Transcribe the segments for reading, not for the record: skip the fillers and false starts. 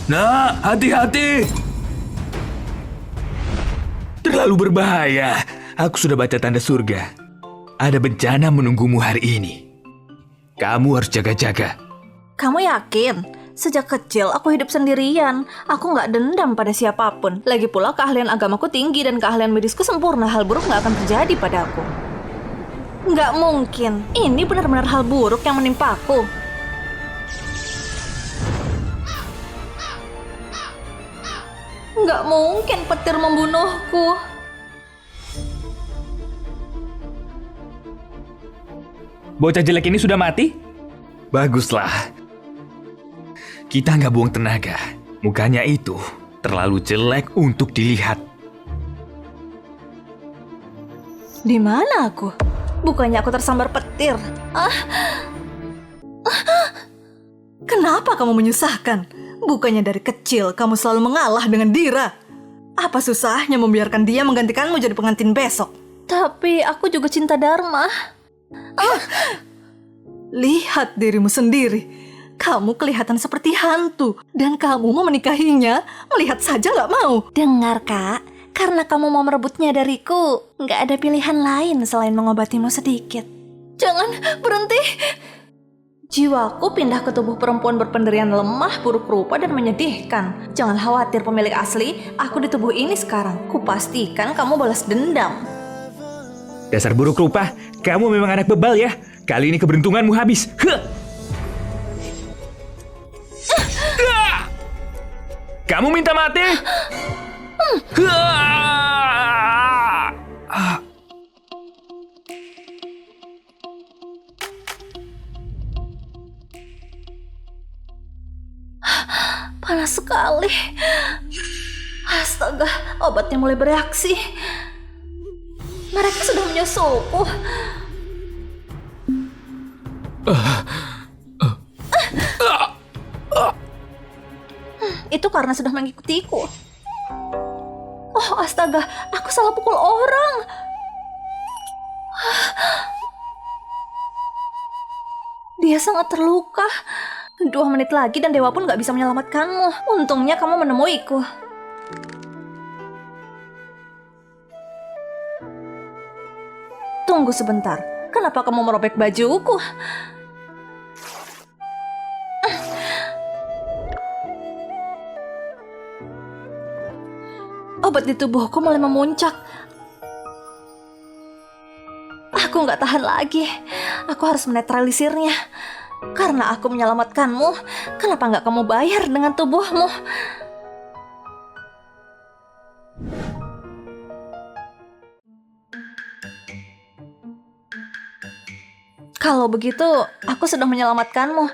Nak, hati-hati! Terlalu berbahaya. Aku sudah baca tanda surga. Ada bencana menunggumu hari ini. Kamu harus jaga-jaga. Kamu yakin? Sejak kecil aku hidup sendirian. Aku nggak dendam pada siapapun. Lagi pula keahlian agamaku tinggi dan keahlian medisku sempurna. Hal buruk nggak akan terjadi padaku. Nggak mungkin. Ini benar-benar hal buruk yang menimpaku. Nggak mungkin petir membunuhku. Bocah jelek ini sudah mati? Baguslah. Kita nggak buang tenaga. Mukanya itu terlalu jelek untuk dilihat. Di mana aku? Bukannya aku tersambar petir. Kenapa kamu menyusahkan? Bukannya dari kecil kamu selalu mengalah dengan Dira. Apa susahnya membiarkan dia menggantikanmu jadi pengantin besok? Tapi aku juga cinta Dharma. Lihat dirimu sendiri. Kamu kelihatan seperti hantu. Dan kamu mau menikahinya, melihat saja nggak mau. Dengar, Kak. Karena kamu mau merebutnya dariku, nggak ada pilihan lain selain mengobatimu sedikit. Jangan, berhenti. Jiwaku pindah ke tubuh perempuan berpendirian lemah, buruk rupa, dan menyedihkan. Jangan khawatir pemilik asli, aku di tubuh ini sekarang. Kupastikan kamu balas dendam. Dasar buruk rupa, kamu memang anak bebal ya. Kali ini keberuntunganmu habis. Kamu minta mati? Panas sekali. Astaga, obatnya mulai bereaksi. Mereka sudah menyusulku. Itu karena sudah mengikutiku. Oh, astaga, aku salah pukul orang. Dia sangat terluka. 2 menit lagi dan Dewa pun gak bisa menyelamatkanmu. Untungnya kamu menemuiku. Tunggu sebentar. Kenapa kamu merobek bajuku? Obat di tubuhku mulai memuncak. Aku gak tahan lagi. Aku harus menetralisirnya. Karena aku menyelamatkanmu, kenapa nggak kamu bayar dengan tubuhmu? Kalau begitu, aku sudah menyelamatkanmu.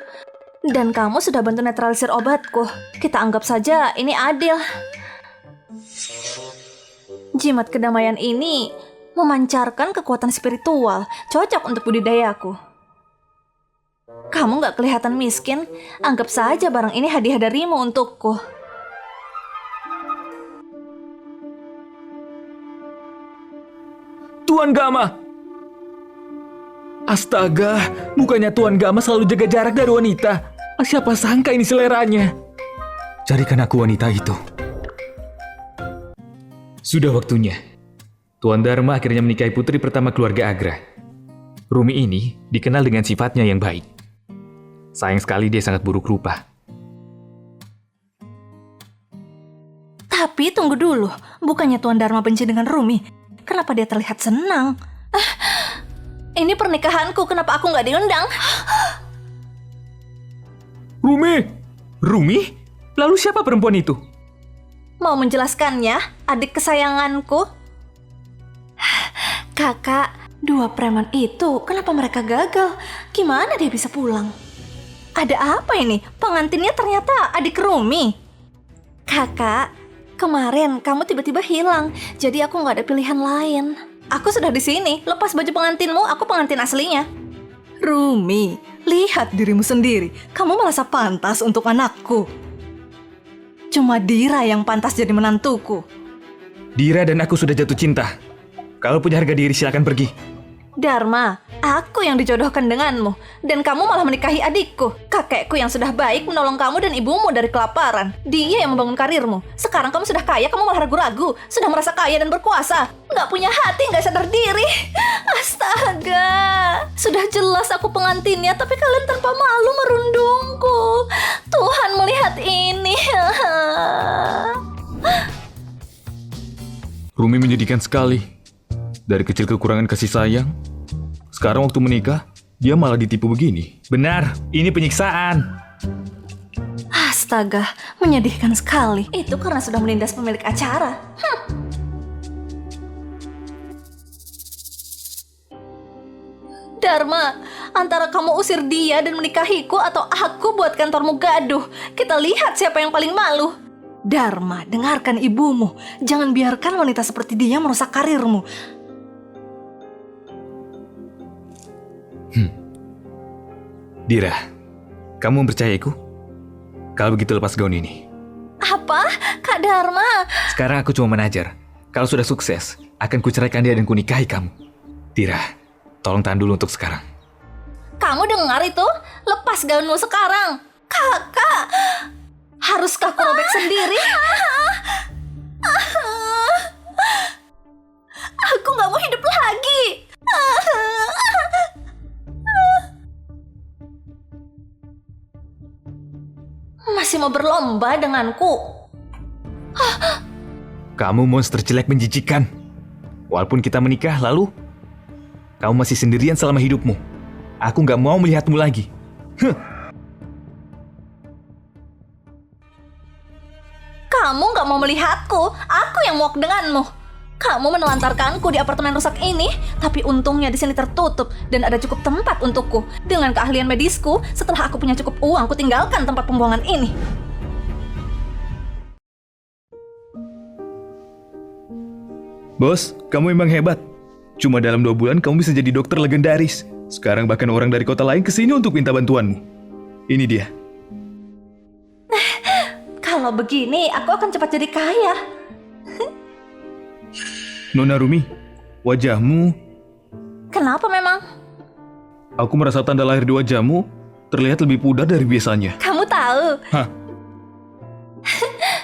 Dan kamu sudah bantu netralisir obatku. Kita anggap saja ini adil. Jimat kedamaian ini memancarkan kekuatan spiritual, cocok untuk budidayaku. Kamu gak kelihatan miskin, anggap saja barang ini hadiah darimu untukku. Tuan Gama! Astaga, bukannya Tuan Gama selalu jaga jarak dari wanita. Siapa sangka ini seleranya. Carikan aku wanita itu. Sudah waktunya. Tuan Dharma akhirnya menikahi putri pertama keluarga Agra. Rumi ini dikenal dengan sifatnya yang baik. Sayang sekali dia sangat buruk rupa. Tapi tunggu dulu, bukannya Tuan Dharma benci dengan Rumi? Kenapa dia terlihat senang? Ini pernikahanku, kenapa aku nggak diundang? Rumi! Rumi? Lalu siapa perempuan itu? Mau menjelaskannya, adik kesayanganku? Kakak, 2 preman itu, kenapa mereka gagal? Gimana dia bisa pulang? Ada apa ini? Pengantinnya ternyata adik Rumi. Kakak, kemarin kamu tiba-tiba hilang, jadi aku nggak ada pilihan lain. Aku sudah di sini, lepas baju pengantinmu, aku pengantin aslinya. Rumi, lihat dirimu sendiri. Kamu merasa pantas untuk anakku. Cuma Dira yang pantas jadi menantuku. Dira dan aku sudah jatuh cinta. Kalau punya harga diri silakan pergi. Dharma, aku yang dijodohkan denganmu, dan kamu malah menikahi adikku. Kakekku yang sudah baik menolong kamu dan ibumu dari kelaparan. Dia yang membangun karirmu. Sekarang kamu sudah kaya, kamu malah ragu-ragu. Sudah merasa kaya dan berkuasa. Nggak punya hati, nggak sadar diri. Astaga. Sudah jelas aku pengantinnya, tapi kalian tanpa malu merundungku. Tuhan melihat ini. Rumi menyedihkan sekali. Dari kecil kekurangan kasih sayang. Sekarang waktu menikah, dia malah ditipu begini. Benar, ini penyiksaan. Astaga, menyedihkan sekali. Itu karena sudah menindas pemilik acara. Dharma, antara kamu usir dia dan menikahiku atau aku buat kantormu gaduh. Kita lihat siapa yang paling malu. Dharma, dengarkan ibumu. Jangan biarkan wanita seperti dia merusak karirmu. Dira, kamu mempercayaiku? Kalau begitu lepas gaun ini. Apa? Kak Dharma? Sekarang aku cuma manajer. Kalau sudah sukses, akan kuceraikan dia dan kunikahi kamu. Dira, tolong tahan dulu untuk sekarang. Kamu dengar itu? Lepas gaunmu sekarang. Kakak, haruskah aku robek sendiri? Aku gak mau hidup lagi. Masih mau berlomba denganku? Kamu monster jelek menjijikan. Walaupun kita menikah, lalu kamu masih sendirian selama hidupmu. Aku gak mau melihatmu lagi. Kamu gak mau melihatku, aku yang muak denganmu. Kamu menelantarkanku di apartemen rusak ini, tapi untungnya di sini tertutup dan ada cukup tempat untukku. Dengan keahlian medisku, setelah aku punya cukup uang, aku tinggalkan tempat pembuangan ini. Bos, kamu memang hebat. Cuma dalam 2 bulan kamu bisa jadi dokter legendaris. Sekarang bahkan orang dari kota lain kesini untuk minta bantuanmu. Ini dia. Kalau begini, aku akan cepat jadi kaya. Nona Rumi, wajahmu... Kenapa memang? Aku merasa tanda lahir di wajahmu terlihat lebih pudar dari biasanya. Kamu tahu? Hah?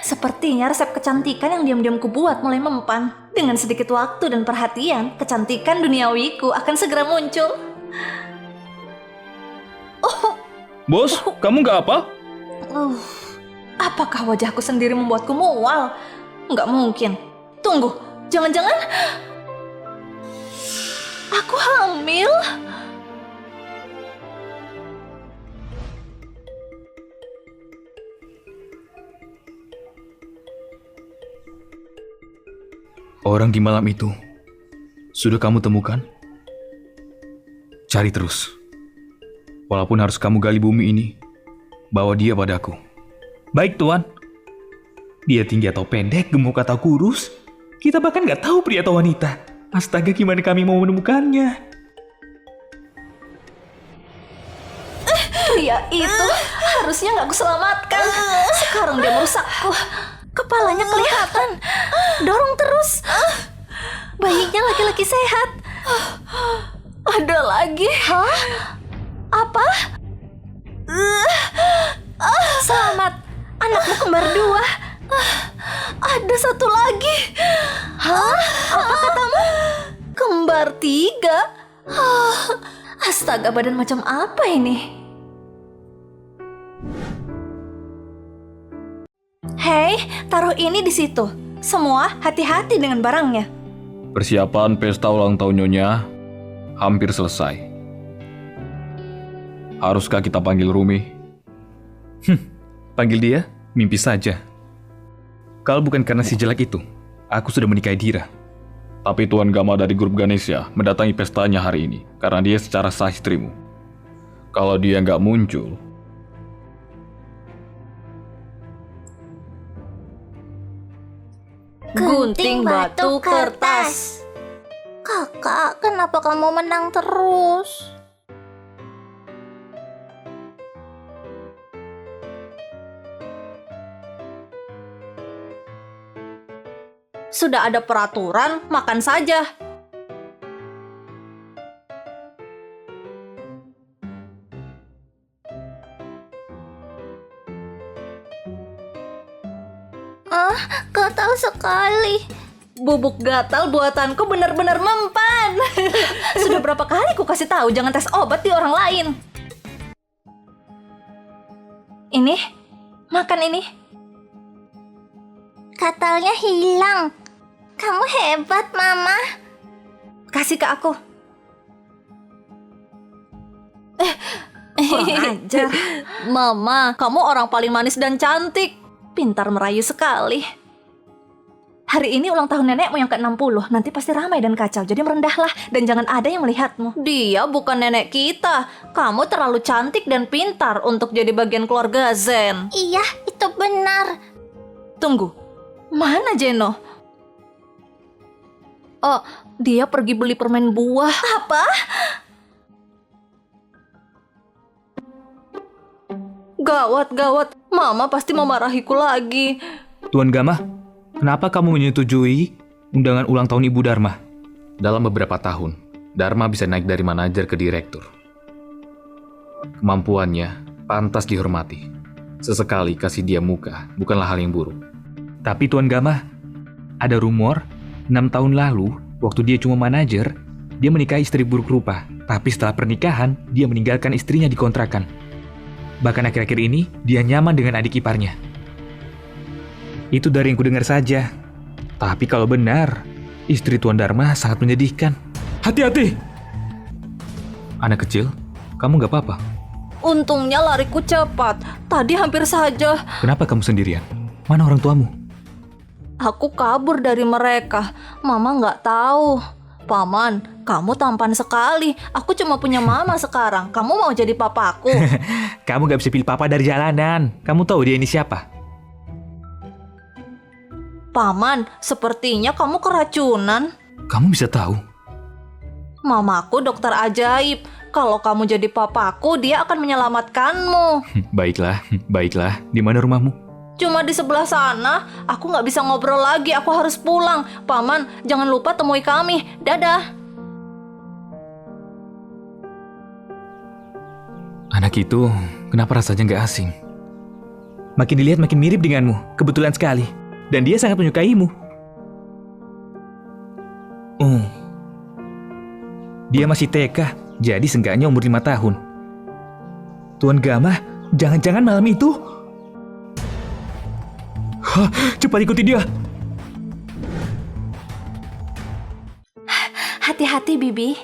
Sepertinya resep kecantikan yang diam-diam kubuat mulai mempan. Dengan sedikit waktu dan perhatian, kecantikan duniawiku akan segera muncul. Bos, kamu nggak apa? Apakah wajahku sendiri membuatku mual? Nggak mungkin. Tunggu, jangan-jangan aku hamil? Orang di malam itu sudah kamu temukan? Cari terus. Walaupun harus kamu gali bumi ini, bawa dia padaku. Baik, Tuan. Dia tinggi atau pendek, gemuk atau kurus, kita bahkan nggak tahu pria atau wanita. Astaga, gimana kami mau menemukannya? Pria itu harusnya nggak kuselamatkan. Sekarang dia merusakku. Kepalanya kelihatan. Dorong terus. Bayinya laki-laki sehat. Ada lagi. Hah? Apa? Selamat. Anakmu kembar 2. Ada satu lagi. Hah? Apa katamu? Kembar 3? Astaga, badan macam apa ini? Hei, taruh ini di situ. Semua hati-hati dengan barangnya. Persiapan pesta ulang tahun Nyonya hampir selesai. Haruskah kita panggil Rumi? Panggil dia? Mimpi saja. Kalau bukan karena si jelek itu, aku sudah menikahi Dira. Tapi Tuan Gama dari grup Ganesha mendatangi pestanya hari ini karena dia secara sah istrimu. Kalau dia nggak muncul... Gunting batu kertas. Kakak, kenapa kamu menang terus? Sudah ada peraturan, makan saja. Gatal sekali. Bubuk gatal buatanku benar-benar mempan. Sudah berapa kali ku kasih tahu jangan tes obat di orang lain. Ini, makan ini. Gatalnya hilang. Kamu hebat, Mama. Kasih ke aku. Kurang ajar. Mama, kamu orang paling manis dan cantik. Pintar merayu sekali. Hari ini ulang tahun nenekmu yang ke-60. Nanti pasti ramai dan kacau. Jadi merendahlah dan jangan ada yang melihatmu. Dia bukan nenek kita. Kamu terlalu cantik dan pintar untuk jadi bagian keluarga Zen. Iya, itu benar. Tunggu. Mana Jeno? Oh, dia pergi beli permen buah. Apa? Gawat. Mama pasti memarahiku lagi. Tuan Gama, kenapa kamu menyetujui undangan ulang tahun Ibu Dharma? Dalam beberapa tahun, Dharma bisa naik dari manajer ke direktur. Kemampuannya pantas dihormati. Sesekali kasih dia muka bukanlah hal yang buruk. Tapi Tuan Gama, ada rumor 6 tahun lalu, waktu dia cuma manajer, dia menikahi istri buruk rupa. Tapi setelah pernikahan, dia meninggalkan istrinya di kontrakan. Bahkan akhir-akhir ini, dia nyaman dengan adik iparnya. Itu dari yang kudengar saja. Tapi kalau benar, istri Tuan Dharma sangat menyedihkan. Hati-hati! Anak kecil, kamu gak apa-apa? Untungnya lariku cepat. Tadi hampir saja. Kenapa kamu sendirian? Mana orang tuamu? Aku kabur dari mereka. Mama nggak tahu. Paman, kamu tampan sekali. Aku cuma punya mama sekarang. Kamu mau jadi papaku? Kamu gak bisa pilih papa dari jalanan. Kamu tahu dia ini siapa? Paman, sepertinya kamu keracunan. Kamu bisa tahu? Mamaku dokter ajaib. Kalau kamu jadi papaku, dia akan menyelamatkanmu. Baiklah. Di mana rumahmu? Cuma di sebelah sana. Aku nggak bisa ngobrol lagi. Aku harus pulang. Paman, jangan lupa temui kami. Dadah. Anak itu, kenapa rasanya nggak asing? Makin dilihat makin mirip denganmu. Kebetulan sekali. Dan dia sangat menyukaimu. Dia masih TK. Jadi seenggaknya umur 5 tahun. Tuan Gama, jangan-jangan malam itu... Hah, cepat ikuti dia. Hati-hati, Bibi.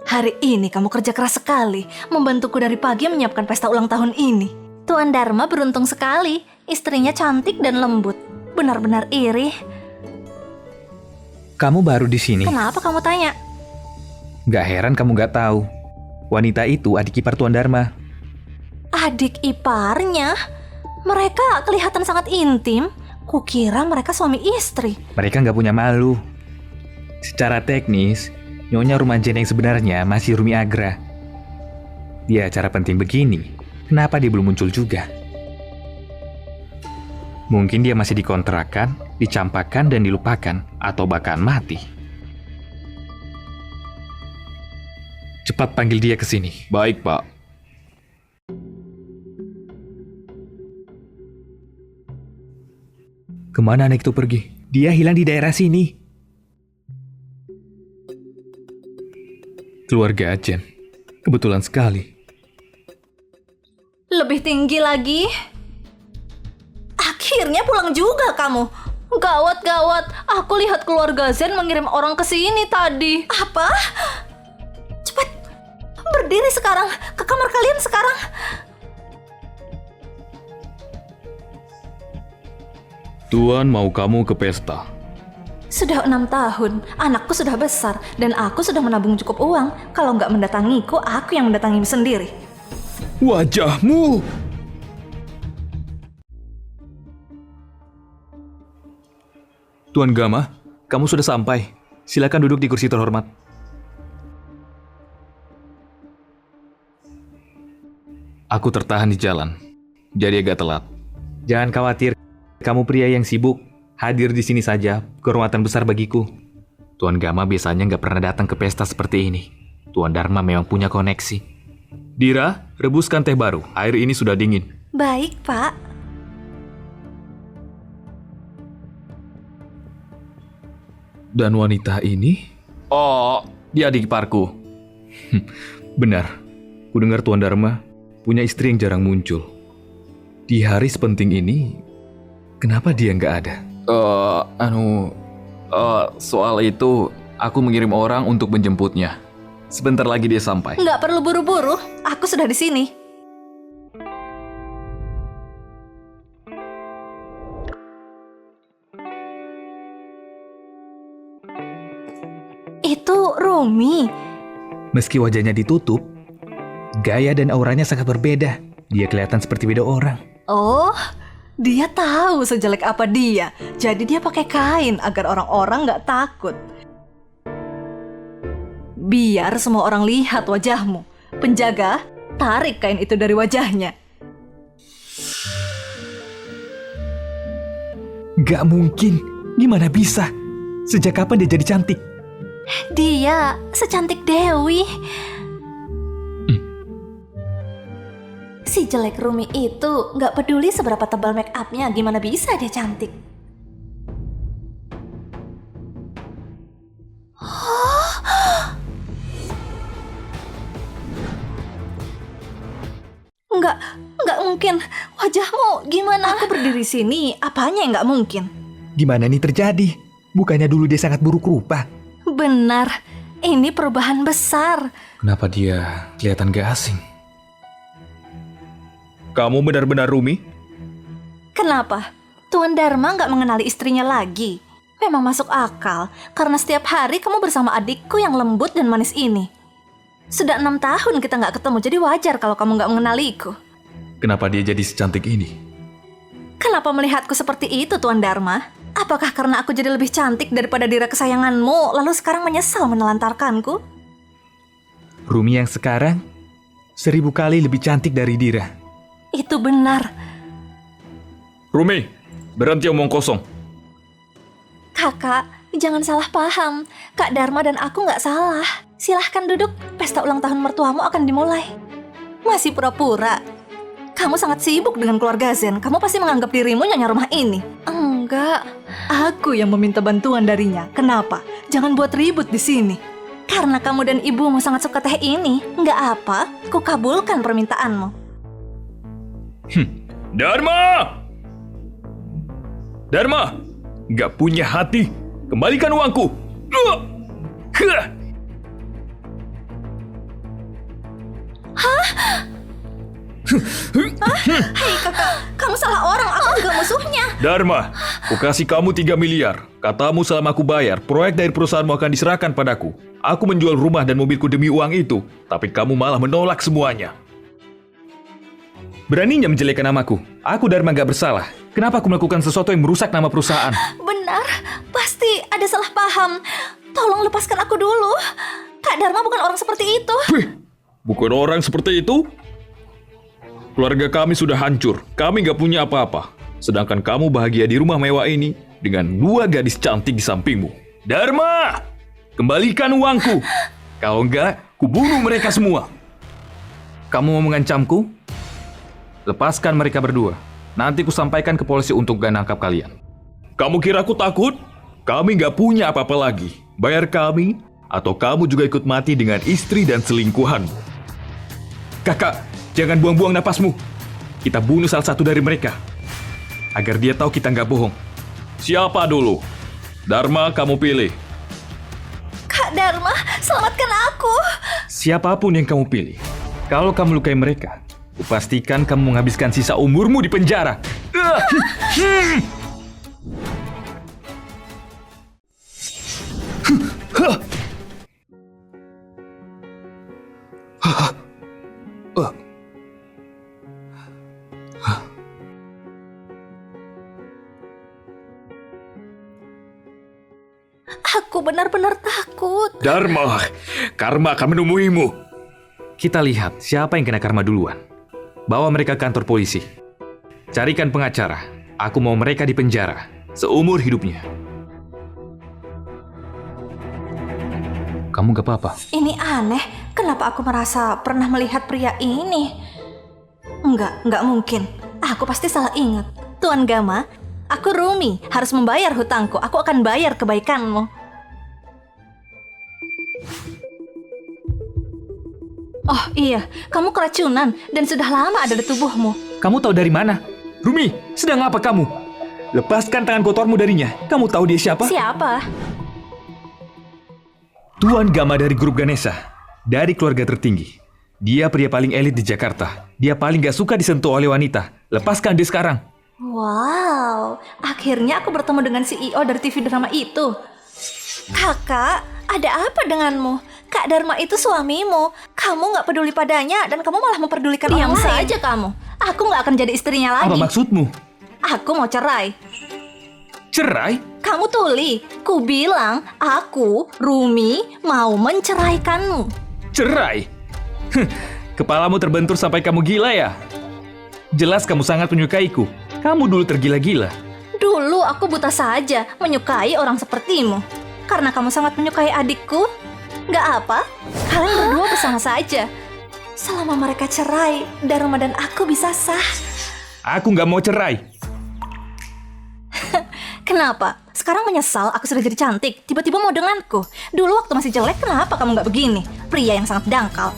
Hari ini kamu kerja keras sekali, membantuku dari pagi menyiapkan pesta ulang tahun ini. Tuan Dharma beruntung sekali, istrinya cantik dan lembut. Benar-benar iri. Kamu baru di sini. Kenapa kamu tanya? Gak heran kamu gak tahu. Wanita itu adik ipar Tuan Dharma. Adik iparnya? Mereka kelihatan sangat intim. Kukira mereka suami istri. Mereka gak punya malu. Secara teknis, Nyonya Rumanjen yang sebenarnya masih Rumi Agra. Di acara penting begini, kenapa dia belum muncul juga? Mungkin dia masih dikontrakan, dicampakkan dan dilupakan, atau bahkan mati. Cepat panggil dia ke sini. Baik, Pak. Kemana anak itu pergi? Dia hilang di daerah sini. Keluarga Ajen. Kebetulan sekali. Lebih tinggi lagi. Akhirnya pulang juga kamu. Gawat. Aku lihat keluarga Zen mengirim orang ke sini tadi. Apa? Cepat. Berdiri sekarang. Ke kamar kalian sekarang. Tuan mau kamu ke pesta. Sudah 6 tahun, anakku sudah besar, dan aku sudah menabung cukup uang. Kalau nggak mendatangiku, aku yang mendatangimu sendiri. Wajahmu! Tuan Gama, kamu sudah sampai. Silakan duduk di kursi terhormat. Aku tertahan di jalan, jadi agak telat. Jangan khawatir, kamu pria yang sibuk. Hadir di sini saja, kehormatan besar bagiku. Tuan Gama biasanya nggak pernah datang ke pesta seperti ini. Tuan Dharma memang punya koneksi. Dira, rebuskan teh baru. Air ini sudah dingin. Baik, Pak. Dan wanita ini? Oh, dia adik iparku. Benar, ku dengar Tuan Dharma punya istri yang jarang muncul. Di hari sepenting ini, kenapa dia nggak ada? Soal itu, aku mengirim orang untuk menjemputnya. Sebentar lagi dia sampai. Nggak perlu buru-buru, aku sudah di sini. Itu Rumi. Meski wajahnya ditutup, gaya dan auranya sangat berbeda. Dia kelihatan seperti beda orang. Oh, dia tahu sejelek apa dia. Jadi dia pakai kain agar orang-orang nggak takut. Biar semua orang lihat wajahmu. Penjaga, tarik kain itu dari wajahnya. Gak mungkin, gimana bisa? Sejak kapan dia jadi cantik? Dia secantik Dewi. Si jelek Rumi itu nggak peduli seberapa tebal make up-nya, gimana bisa dia cantik? Nggak mungkin. Wajahmu gimana? Aku berdiri sini, apanya yang nggak mungkin? Gimana ini terjadi? Bukannya dulu dia sangat buruk rupa? Benar, ini perubahan besar. Kenapa dia kelihatan gak asing? Kamu benar-benar Rumi? Kenapa? Tuan Dharma nggak mengenali istrinya lagi. Memang masuk akal, karena setiap hari kamu bersama adikku yang lembut dan manis ini. Sudah 6 tahun kita nggak ketemu, jadi wajar kalau kamu nggak mengenaliku. Kenapa dia jadi secantik ini? Kenapa melihatku seperti itu, Tuan Dharma? Apakah karena aku jadi lebih cantik daripada dira kesayanganmu, lalu sekarang menyesal menelantarkanku? Rumi yang sekarang 1000 kali lebih cantik dari Dira. Itu benar. Rumi, berhenti omong kosong. Kakak, jangan salah paham. Kak Dharma dan aku nggak salah. Silahkan duduk, pesta ulang tahun mertuamu akan dimulai. Masih pura-pura. Kamu sangat sibuk dengan keluarga Zen. Kamu pasti menganggap dirimu nyonya rumah ini. Enggak, aku yang meminta bantuan darinya. Kenapa? Jangan buat ribut di sini. Karena kamu dan ibumu sangat suka teh ini. Nggak apa, ku kabulkan permintaanmu. Dharma! Dharma! Gak punya hati. Kembalikan uangku. Hei kakak, kamu salah orang. Aku juga musuhnya. Dharma, ku kasih kamu 3 miliar. Katamu selama aku bayar, proyek dari perusahaanmu akan diserahkan padaku. Aku menjual rumah dan mobilku demi uang itu, tapi kamu malah menolak semuanya. Beraninya menjelekkan namaku. Aku Dharma gak bersalah. Kenapa aku melakukan sesuatu yang merusak nama perusahaan? Benar, pasti ada salah paham. Tolong lepaskan aku dulu. Kak Dharma bukan orang seperti itu. Bukan orang seperti itu? Keluarga kami sudah hancur. Kami gak punya apa-apa. Sedangkan kamu bahagia di rumah mewah ini dengan 2 gadis cantik di sampingmu. Dharma! Kembalikan uangku. Kalau enggak, kubunuh mereka semua. Kamu mau mengancamku? Lepaskan mereka berdua. Nanti ku sampaikan ke polisi untuk gak nangkap kalian. Kamu kira aku takut? Kami gak punya apa-apa lagi. Bayar kami, atau kamu juga ikut mati dengan istri dan selingkuhanmu. Kakak, jangan buang-buang napasmu. Kita bunuh salah satu dari mereka. Agar dia tahu kita gak bohong. Siapa dulu? Dharma, kamu pilih. Kak Dharma, selamatkan aku. Siapapun yang kamu pilih. Kalau kamu lukai mereka, kupastikan kamu menghabiskan sisa umurmu di penjara. Aku benar-benar takut. Dharma, karma akan menemuimu. Kita lihat siapa yang kena karma duluan. Bawa mereka ke kantor polisi. Carikan pengacara. Aku mau mereka di penjara seumur hidupnya. Kamu gak apa-apa? Ini aneh. Kenapa aku merasa pernah melihat pria ini? Enggak mungkin. Aku pasti salah ingat. Tuan Gama, aku Rumi, harus membayar hutangku. Aku akan bayar kebaikanmu. Oh iya, kamu keracunan dan sudah lama ada di tubuhmu. Kamu tahu dari mana? Rumi, sedang apa kamu? Lepaskan tangan kotormu darinya. Kamu tahu dia siapa? Siapa? Tuan Gama dari grup Ganesha. Dari keluarga tertinggi. Dia pria paling elit di Jakarta. Dia paling gak suka disentuh oleh wanita. Lepaskan dia sekarang. Wow, akhirnya aku bertemu dengan CEO dari TV drama itu. Kakak, ada apa denganmu? Kak Dharma itu suamimu. Kamu gak peduli padanya dan kamu malah memperdulikan orang lain. Diam saja kamu. Aku gak akan jadi istrinya lagi. Apa maksudmu? Aku mau cerai. Cerai? Kamu tuli, ku bilang aku, Rumi, mau menceraikanmu. Cerai? Kepalamu terbentur sampai kamu gila ya? Jelas kamu sangat menyukaiku. Kamu dulu tergila-gila. Dulu aku buta saja menyukai orang sepertimu. Karena kamu sangat menyukai adikku. Gak apa, kalian berdua bersama saja. Selama mereka cerai, Dharma dan aku bisa sah. Aku gak mau cerai. Kenapa? Sekarang menyesal aku sudah jadi cantik, tiba-tiba mau denganku. Dulu waktu masih jelek, kenapa kamu gak begini? Pria yang sangat dangkal.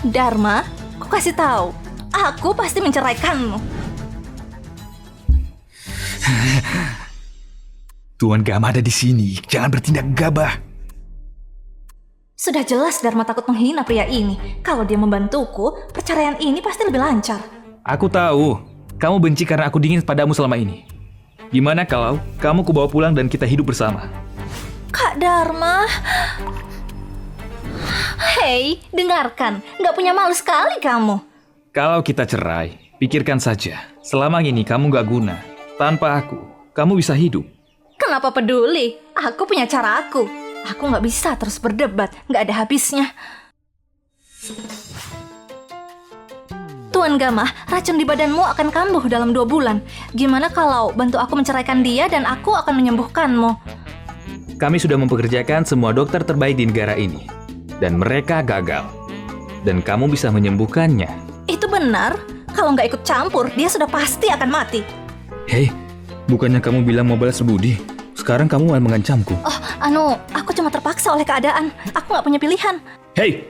Dharma, aku kasih tahu, aku pasti menceraikanmu. Tuan Gama ada di sini. Jangan bertindak gegabah. Sudah jelas Dharma takut menghina pria ini. Kalau dia membantuku, perceraian ini pasti lebih lancar. Aku tahu. Kamu benci karena aku dingin padamu selama ini. Gimana kalau kamu kubawa pulang dan kita hidup bersama? Kak Dharma. Hei, dengarkan. Gak punya malu sekali kamu. Kalau kita cerai, pikirkan saja. Selama ini kamu gak guna. Tanpa aku, kamu bisa hidup. Kenapa peduli? Aku punya cara aku. Aku gak bisa terus berdebat. Gak ada habisnya. Tuan Gama, racun di badanmu akan kambuh dalam 2 bulan. Gimana kalau bantu aku menceraikan dia dan aku akan menyembuhkanmu? Kami sudah mempekerjakan semua dokter terbaik di negara ini. Dan mereka gagal. Dan kamu bisa menyembuhkannya. Itu benar. Kalau nggak ikut campur, dia sudah pasti akan mati. Hei, bukannya kamu bilang mau balas budi? Sekarang kamu malah mengancamku. Oh, aku cuma terpaksa oleh keadaan. Aku nggak punya pilihan. Hei,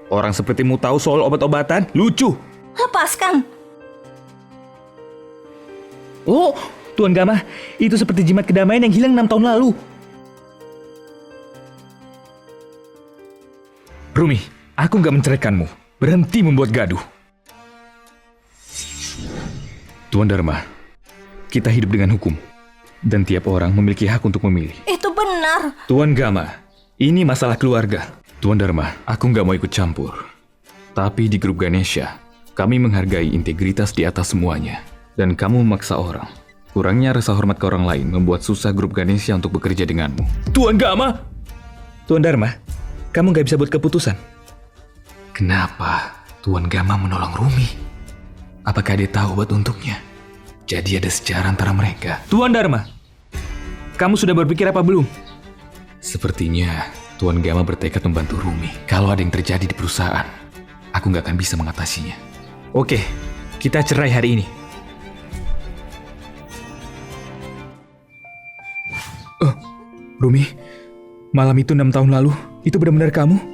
orang sepertimu tahu soal obat-obatan? Lucu. Lepaskan. Oh, Tuan Gama, itu seperti jimat kedamaian yang hilang 6 tahun lalu. Rumi, aku nggak menceraikanmu. Berhenti membuat gaduh. Tuan Dharma, kita hidup dengan hukum. Dan tiap orang memiliki hak untuk memilih. Itu benar. Tuan Gama, ini masalah keluarga. Tuan Dharma, aku nggak mau ikut campur. Tapi di grup Ganesha, kami menghargai integritas di atas semuanya. Dan kamu memaksa orang. Kurangnya rasa hormat ke orang lain membuat susah grup Ganesha untuk bekerja denganmu. Tuan Gama! Tuan Dharma, kamu nggak bisa buat keputusan. Kenapa Tuan Gama menolong Rumi? Apakah dia tahu obat untuknya? Jadi ada sejarah antara mereka. Tuan Dharma, kamu sudah berpikir apa belum? Sepertinya Tuan Gama bertekad membantu Rumi. Kalau ada yang terjadi di perusahaan, aku nggak akan bisa mengatasinya. Oke, kita cerai hari ini. Rumi, malam itu 6 tahun lalu, itu benar-benar kamu?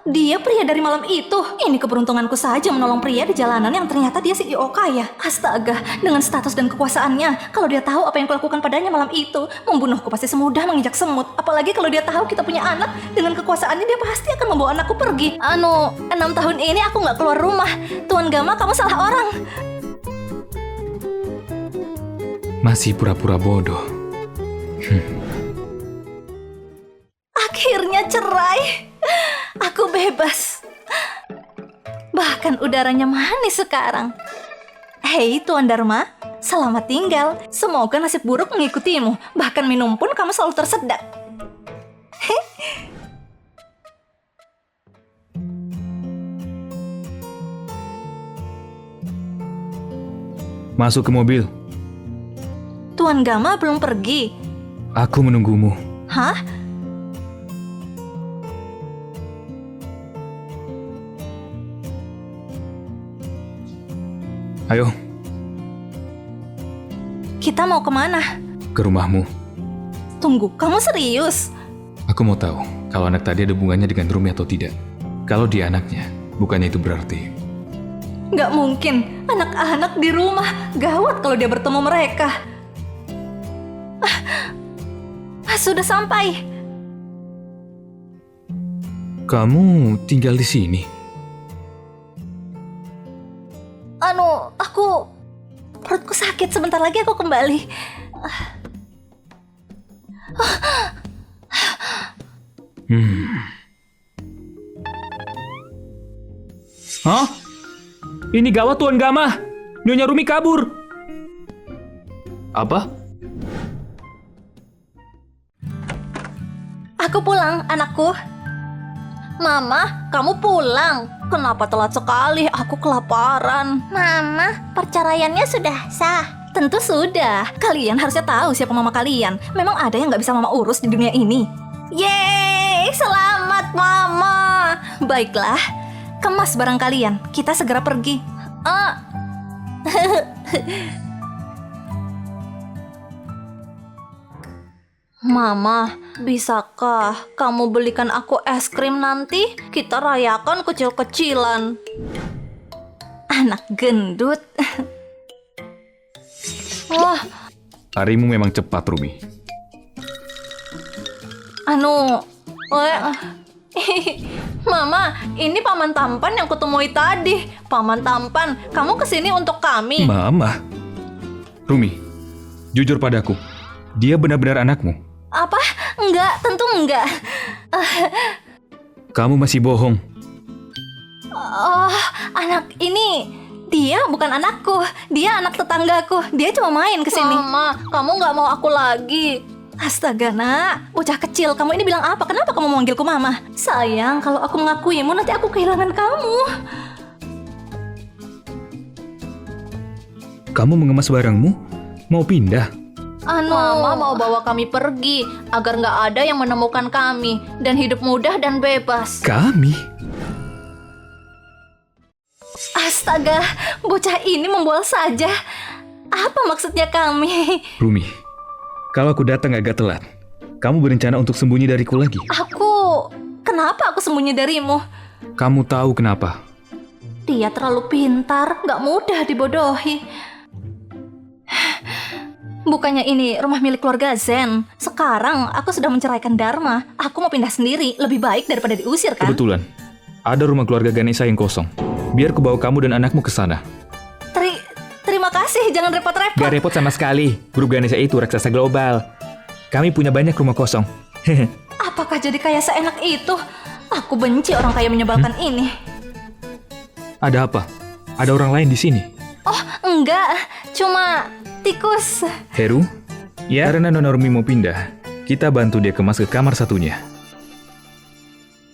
Dia pria dari malam itu. Ini keberuntunganku saja menolong pria di jalanan yang ternyata dia CEO kaya. Astaga, dengan status dan kekuasaannya, kalau dia tahu apa yang kulakukan padanya malam itu, membunuhku pasti semudah menginjak semut. Apalagi kalau dia tahu kita punya anak, dengan kekuasaannya dia pasti akan membawa anakku pergi. 6 tahun ini aku nggak keluar rumah. Tuan Gama, kamu salah orang. Masih pura-pura bodoh. Akhirnya cerai. Aku bebas. Bahkan udaranya manis sekarang. Hei Tuan Dharma, selamat tinggal. Semoga nasib buruk mengikutimu. Bahkan minum pun kamu selalu tersedak. Masuk ke mobil. Tuan Gama belum pergi. Aku menunggumu. Hah? Ayo, Kita mau kemana? ke rumahmu. Tunggu, kamu serius? Aku mau tahu. kalau anak tadi ada hubungannya dengan Rumi atau tidak. Kalau dia anaknya, bukannya itu berarti. Nggak mungkin, anak-anak di rumah. Gawat kalau dia bertemu mereka. Sudah sampai. Kamu tinggal di sini? Perutku sakit, sebentar lagi aku kembali. Hah? Ini gawat Tuan Gama. Nyonya Rumi kabur. Apa? Aku pulang, anakku. Mama, kamu pulang. Kenapa telat sekali? Aku kelaparan. Mama, perceraiannya sudah sah. Tentu sudah. Kalian harusnya tahu siapa mama kalian. Memang ada yang nggak bisa mama urus di dunia ini. Yeay, selamat mama. Baiklah, kemas barang kalian. Kita segera pergi. Mama, bisakah kamu belikan aku es krim nanti? Kita rayakan kecil-kecilan. Anak gendut. Wah, Harimu memang cepat, Rumi. Mama, ini Paman Tampan yang kutemui tadi. Paman Tampan, kamu kesini untuk kami. Mama. Rumi, jujur padaku. Dia benar-benar anakmu. Apa? Enggak, tentu enggak. Kamu masih bohong. Oh, anak ini, dia bukan anakku. Dia anak tetanggaku. Dia cuma main kesini. Mama, kamu nggak mau aku lagi. Astaga, nak. Bocah kecil, kamu ini bilang apa? Kenapa kamu memanggilku mama? Sayang, kalau aku mengakuimu, nanti aku kehilangan kamu. Kamu mengemas barangmu? Mau pindah? Mama mau bawa kami pergi agar nggak ada yang menemukan kami dan hidup mudah dan bebas. Kami? Astaga, bocah ini membual saja. Apa maksudnya kami? Rumi, kalau aku datang agak telat, kamu berencana untuk sembunyi dariku lagi? Kenapa aku sembunyi darimu? Kamu tahu kenapa? Dia terlalu pintar, nggak mudah dibodohi. Bukannya ini rumah milik keluarga Zen. Sekarang aku sudah menceraikan Dharma. Aku mau pindah sendiri, lebih baik daripada diusir kan? Kebetulan, ada rumah keluarga Ganesha yang kosong. Biar ku bawa kamu dan anakmu ke sana. Terima kasih, jangan repot-repot. Gak repot sama sekali. Grup Ganesha itu raksasa global. Kami punya banyak rumah kosong. Apakah jadi kaya seenak itu? Aku benci orang kaya menyebalkan ini. Ada apa? Ada orang lain di sini? Oh, enggak. Cuma tikus. Heru? Ya? Karena Nona Rumi mau pindah, kita bantu dia kemas ke kamar satunya.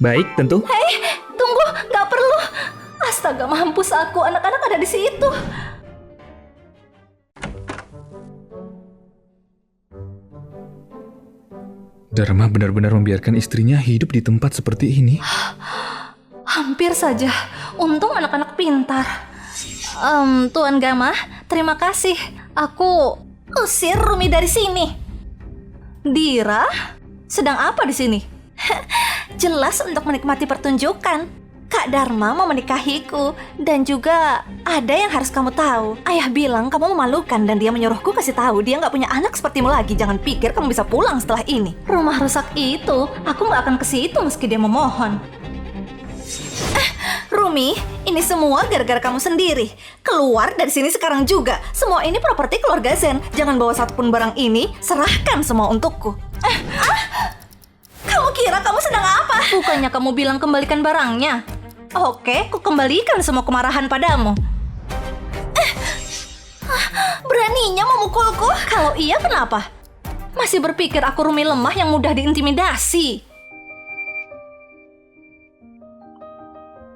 Baik, tentu. Hei, tunggu. Gak perlu. Astaga, mampus aku. Anak-anak ada di situ. Dharma benar-benar membiarkan istrinya hidup di tempat seperti ini. Hampir saja. Untung anak-anak pintar. Tuan Gama, terima kasih. Aku usir Rumi dari sini. Dira, sedang apa di sini? Jelas untuk menikmati pertunjukan. Kak Dharma mau menikahiku. Dan juga ada yang harus kamu tahu. Ayah bilang kamu memalukan dan dia menyuruhku kasih tahu dia nggak punya anak sepertimu lagi. Jangan pikir kamu bisa pulang setelah ini. Rumah rusak itu, aku nggak akan ke situ meski dia memohon. Rumi, ini semua gara-gara kamu sendiri. Keluar dari sini sekarang juga. Semua ini properti keluarga Zen. Jangan bawa satupun barang ini. Serahkan semua untukku. Kamu kira kamu sedang apa? Bukannya kamu bilang kembalikan barangnya. Oke, ku kembalikan semua kemarahan padamu. Beraninya memukulku? Kalau iya, kenapa? Masih berpikir aku Rumi lemah yang mudah diintimidasi?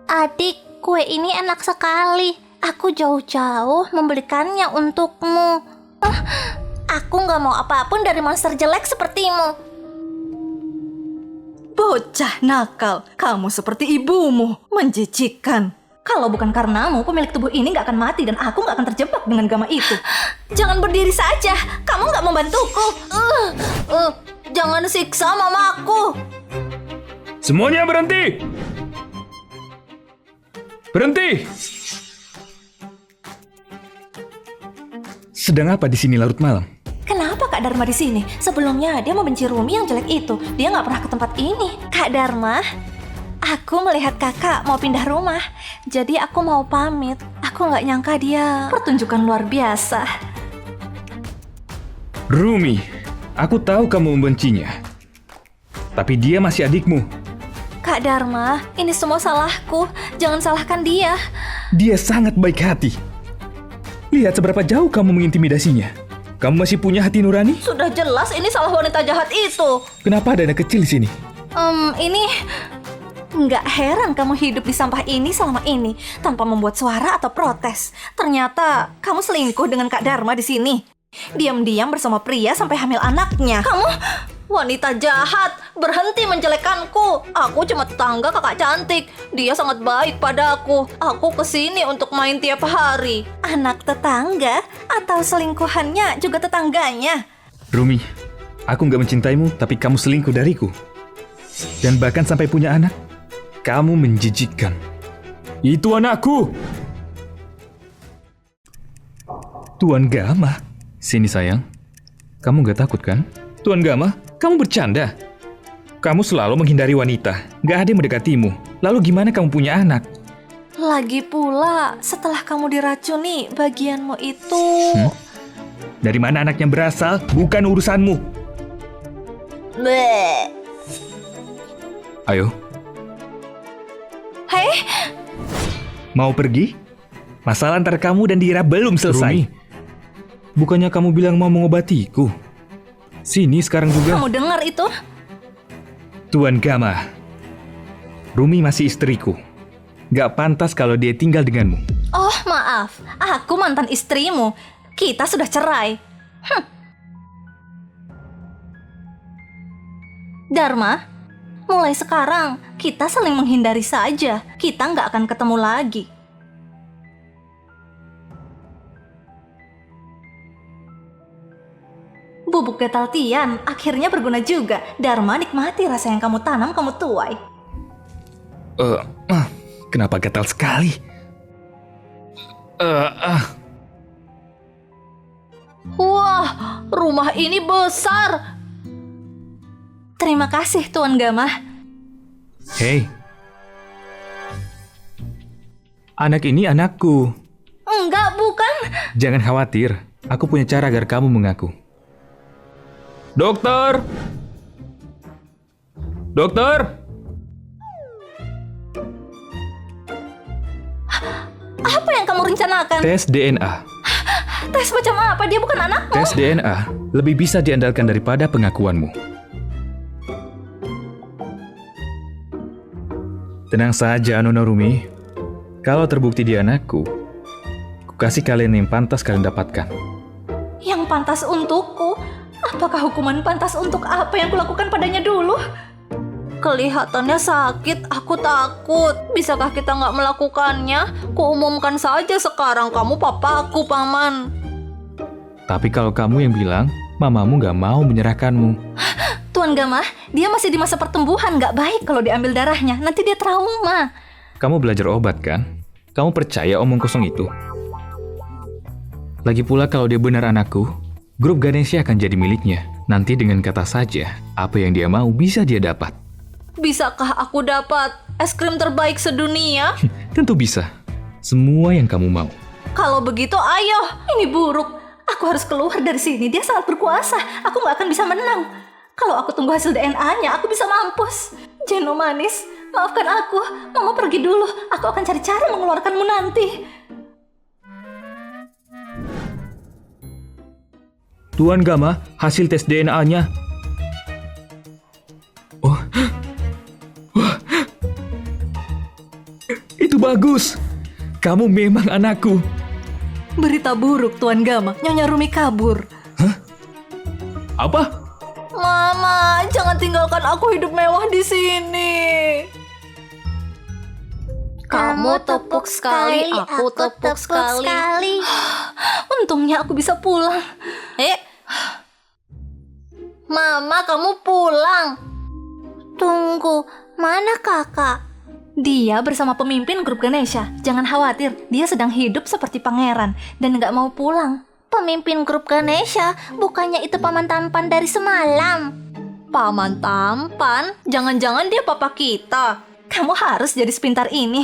Adik, kue ini enak sekali. Aku jauh-jauh membelikannya untukmu. Aku gak mau apapun dari monster jelek sepertimu. Bocah nakal, kamu seperti ibumu. Menjijikkan. Kalau bukan karenamu, pemilik tubuh ini gak akan mati dan aku gak akan terjebak dengan Gama itu. Jangan berdiri saja, kamu gak membantuku. Jangan siksa mamaku. Semuanya berhenti! Berhenti! Sedang apa di sini larut malam? Kenapa Kak Dharma di sini? Sebelumnya dia membenci Rumi yang jelek itu. Dia nggak pernah ke tempat ini. Kak Dharma, aku melihat kakak mau pindah rumah. Jadi aku mau pamit. Aku nggak nyangka dia pertunjukan luar biasa. Rumi, aku tahu kamu membencinya. Tapi dia masih adikmu. Kak Dharma, ini semua salahku. Jangan salahkan dia. Dia sangat baik hati. Lihat seberapa jauh kamu mengintimidasinya. Kamu masih punya hati nurani? Sudah jelas ini salah wanita jahat itu. Kenapa ada anak kecil di sini? Ini... Nggak heran kamu hidup di sampah ini selama ini tanpa membuat suara atau protes. Ternyata kamu selingkuh dengan Kak Dharma di sini. Diam-diam bersama pria sampai hamil anaknya. Kamu wanita jahat, berhenti menjelekanku. Aku cuma tetangga kakak cantik. Dia sangat baik padaku. Aku kesini untuk main tiap hari. Anak tetangga atau selingkuhannya juga tetangganya? Rumi, aku nggak mencintaimu, tapi kamu selingkuh dariku. Dan bahkan sampai punya anak. Kamu menjijikkan. Itu anakku. Tuan Gama. Sini sayang. Kamu gak takut kan? Tuan Gama, kamu bercanda. Kamu selalu menghindari wanita. Gak ada yang mendekatimu. Lalu gimana kamu punya anak? Lagi pula, setelah kamu diracuni, bagianmu itu... Dari mana anaknya berasal? Bukan urusanmu. Bleh. Ayo. Hei, Mau pergi? Masalah antara kamu dan Dira belum selesai. Rumi, bukannya kamu bilang mau mengobatiku? Sini sekarang juga. kamu dengar itu? Tuan Gama, Rumi masih istriku. Gak pantas kalau dia tinggal denganmu. Oh, maaf. Aku mantan istrimu. Kita sudah cerai. Dharma, mulai sekarang kita saling menghindari saja. Kita nggak akan ketemu lagi. Bubuk gatal Tian akhirnya berguna juga. Dharma, nikmati rasa yang kamu tanam, kamu tuai. Kenapa gatal sekali? Wah, rumah ini besar. Terima kasih, Tuan Gama. Hei, anak ini anakku. Enggak, bukan. Jangan khawatir, aku punya cara agar kamu mengaku. Dokter! Dokter! Apa yang kamu rencanakan? Tes DNA. Tes macam apa? Dia bukan anakmu. Tes DNA lebih bisa diandalkan daripada pengakuanmu. Tenang saja, Nona Rumi. Kalau terbukti dia anakku, ku kasih kalian yang pantas kalian dapatkan. Yang pantas untukku? Apakah hukuman pantas untuk apa yang kulakukan padanya dulu? Kelihatannya sakit, aku takut. Bisakah kita nggak melakukannya? Kuumumkan saja sekarang kamu papaku, Paman. Tapi kalau kamu yang bilang, mamamu gak mau menyerahkanmu. Tuan Gama, dia masih di masa pertumbuhan. Nggak baik kalau diambil darahnya. Nanti dia trauma. Kamu belajar obat kan? Kamu percaya omong kosong itu? Lagi pula kalau dia benar anakku, grup Ganesha akan jadi miliknya. Nanti dengan kata saja, apa yang dia mau bisa dia dapat. Bisakah aku dapat es krim terbaik sedunia? Tentu bisa. Semua yang kamu mau. Kalau begitu, ayo. Ini buruk. Aku harus keluar dari sini. Dia sangat berkuasa. Aku nggak akan bisa menang. Kalau aku tunggu hasil DNA-nya, aku bisa mampus. Jeno manis, maafkan aku. Mama pergi dulu. Aku akan cari cara mengeluarkanmu nanti. Tuan Gama, hasil tes DNA-nya. Oh. Wah. Itu bagus. Kamu memang anakku. Berita buruk, Tuan Gama. Nyonya Rumi kabur. Apa? Mama, jangan tinggalkan aku hidup mewah di sini. Kamu tepuk sekali, aku tepuk sekali. Untungnya aku bisa pulang. Mama, kamu pulang. Tunggu, Mana kakak? Dia bersama pemimpin grup Ganesha. Jangan khawatir, dia sedang hidup seperti pangeran dan nggak mau pulang. Pemimpin grup Ganesha? Bukannya itu paman tampan dari semalam? Paman tampan? Jangan-jangan dia papa kita. Kamu harus jadi sepintar ini.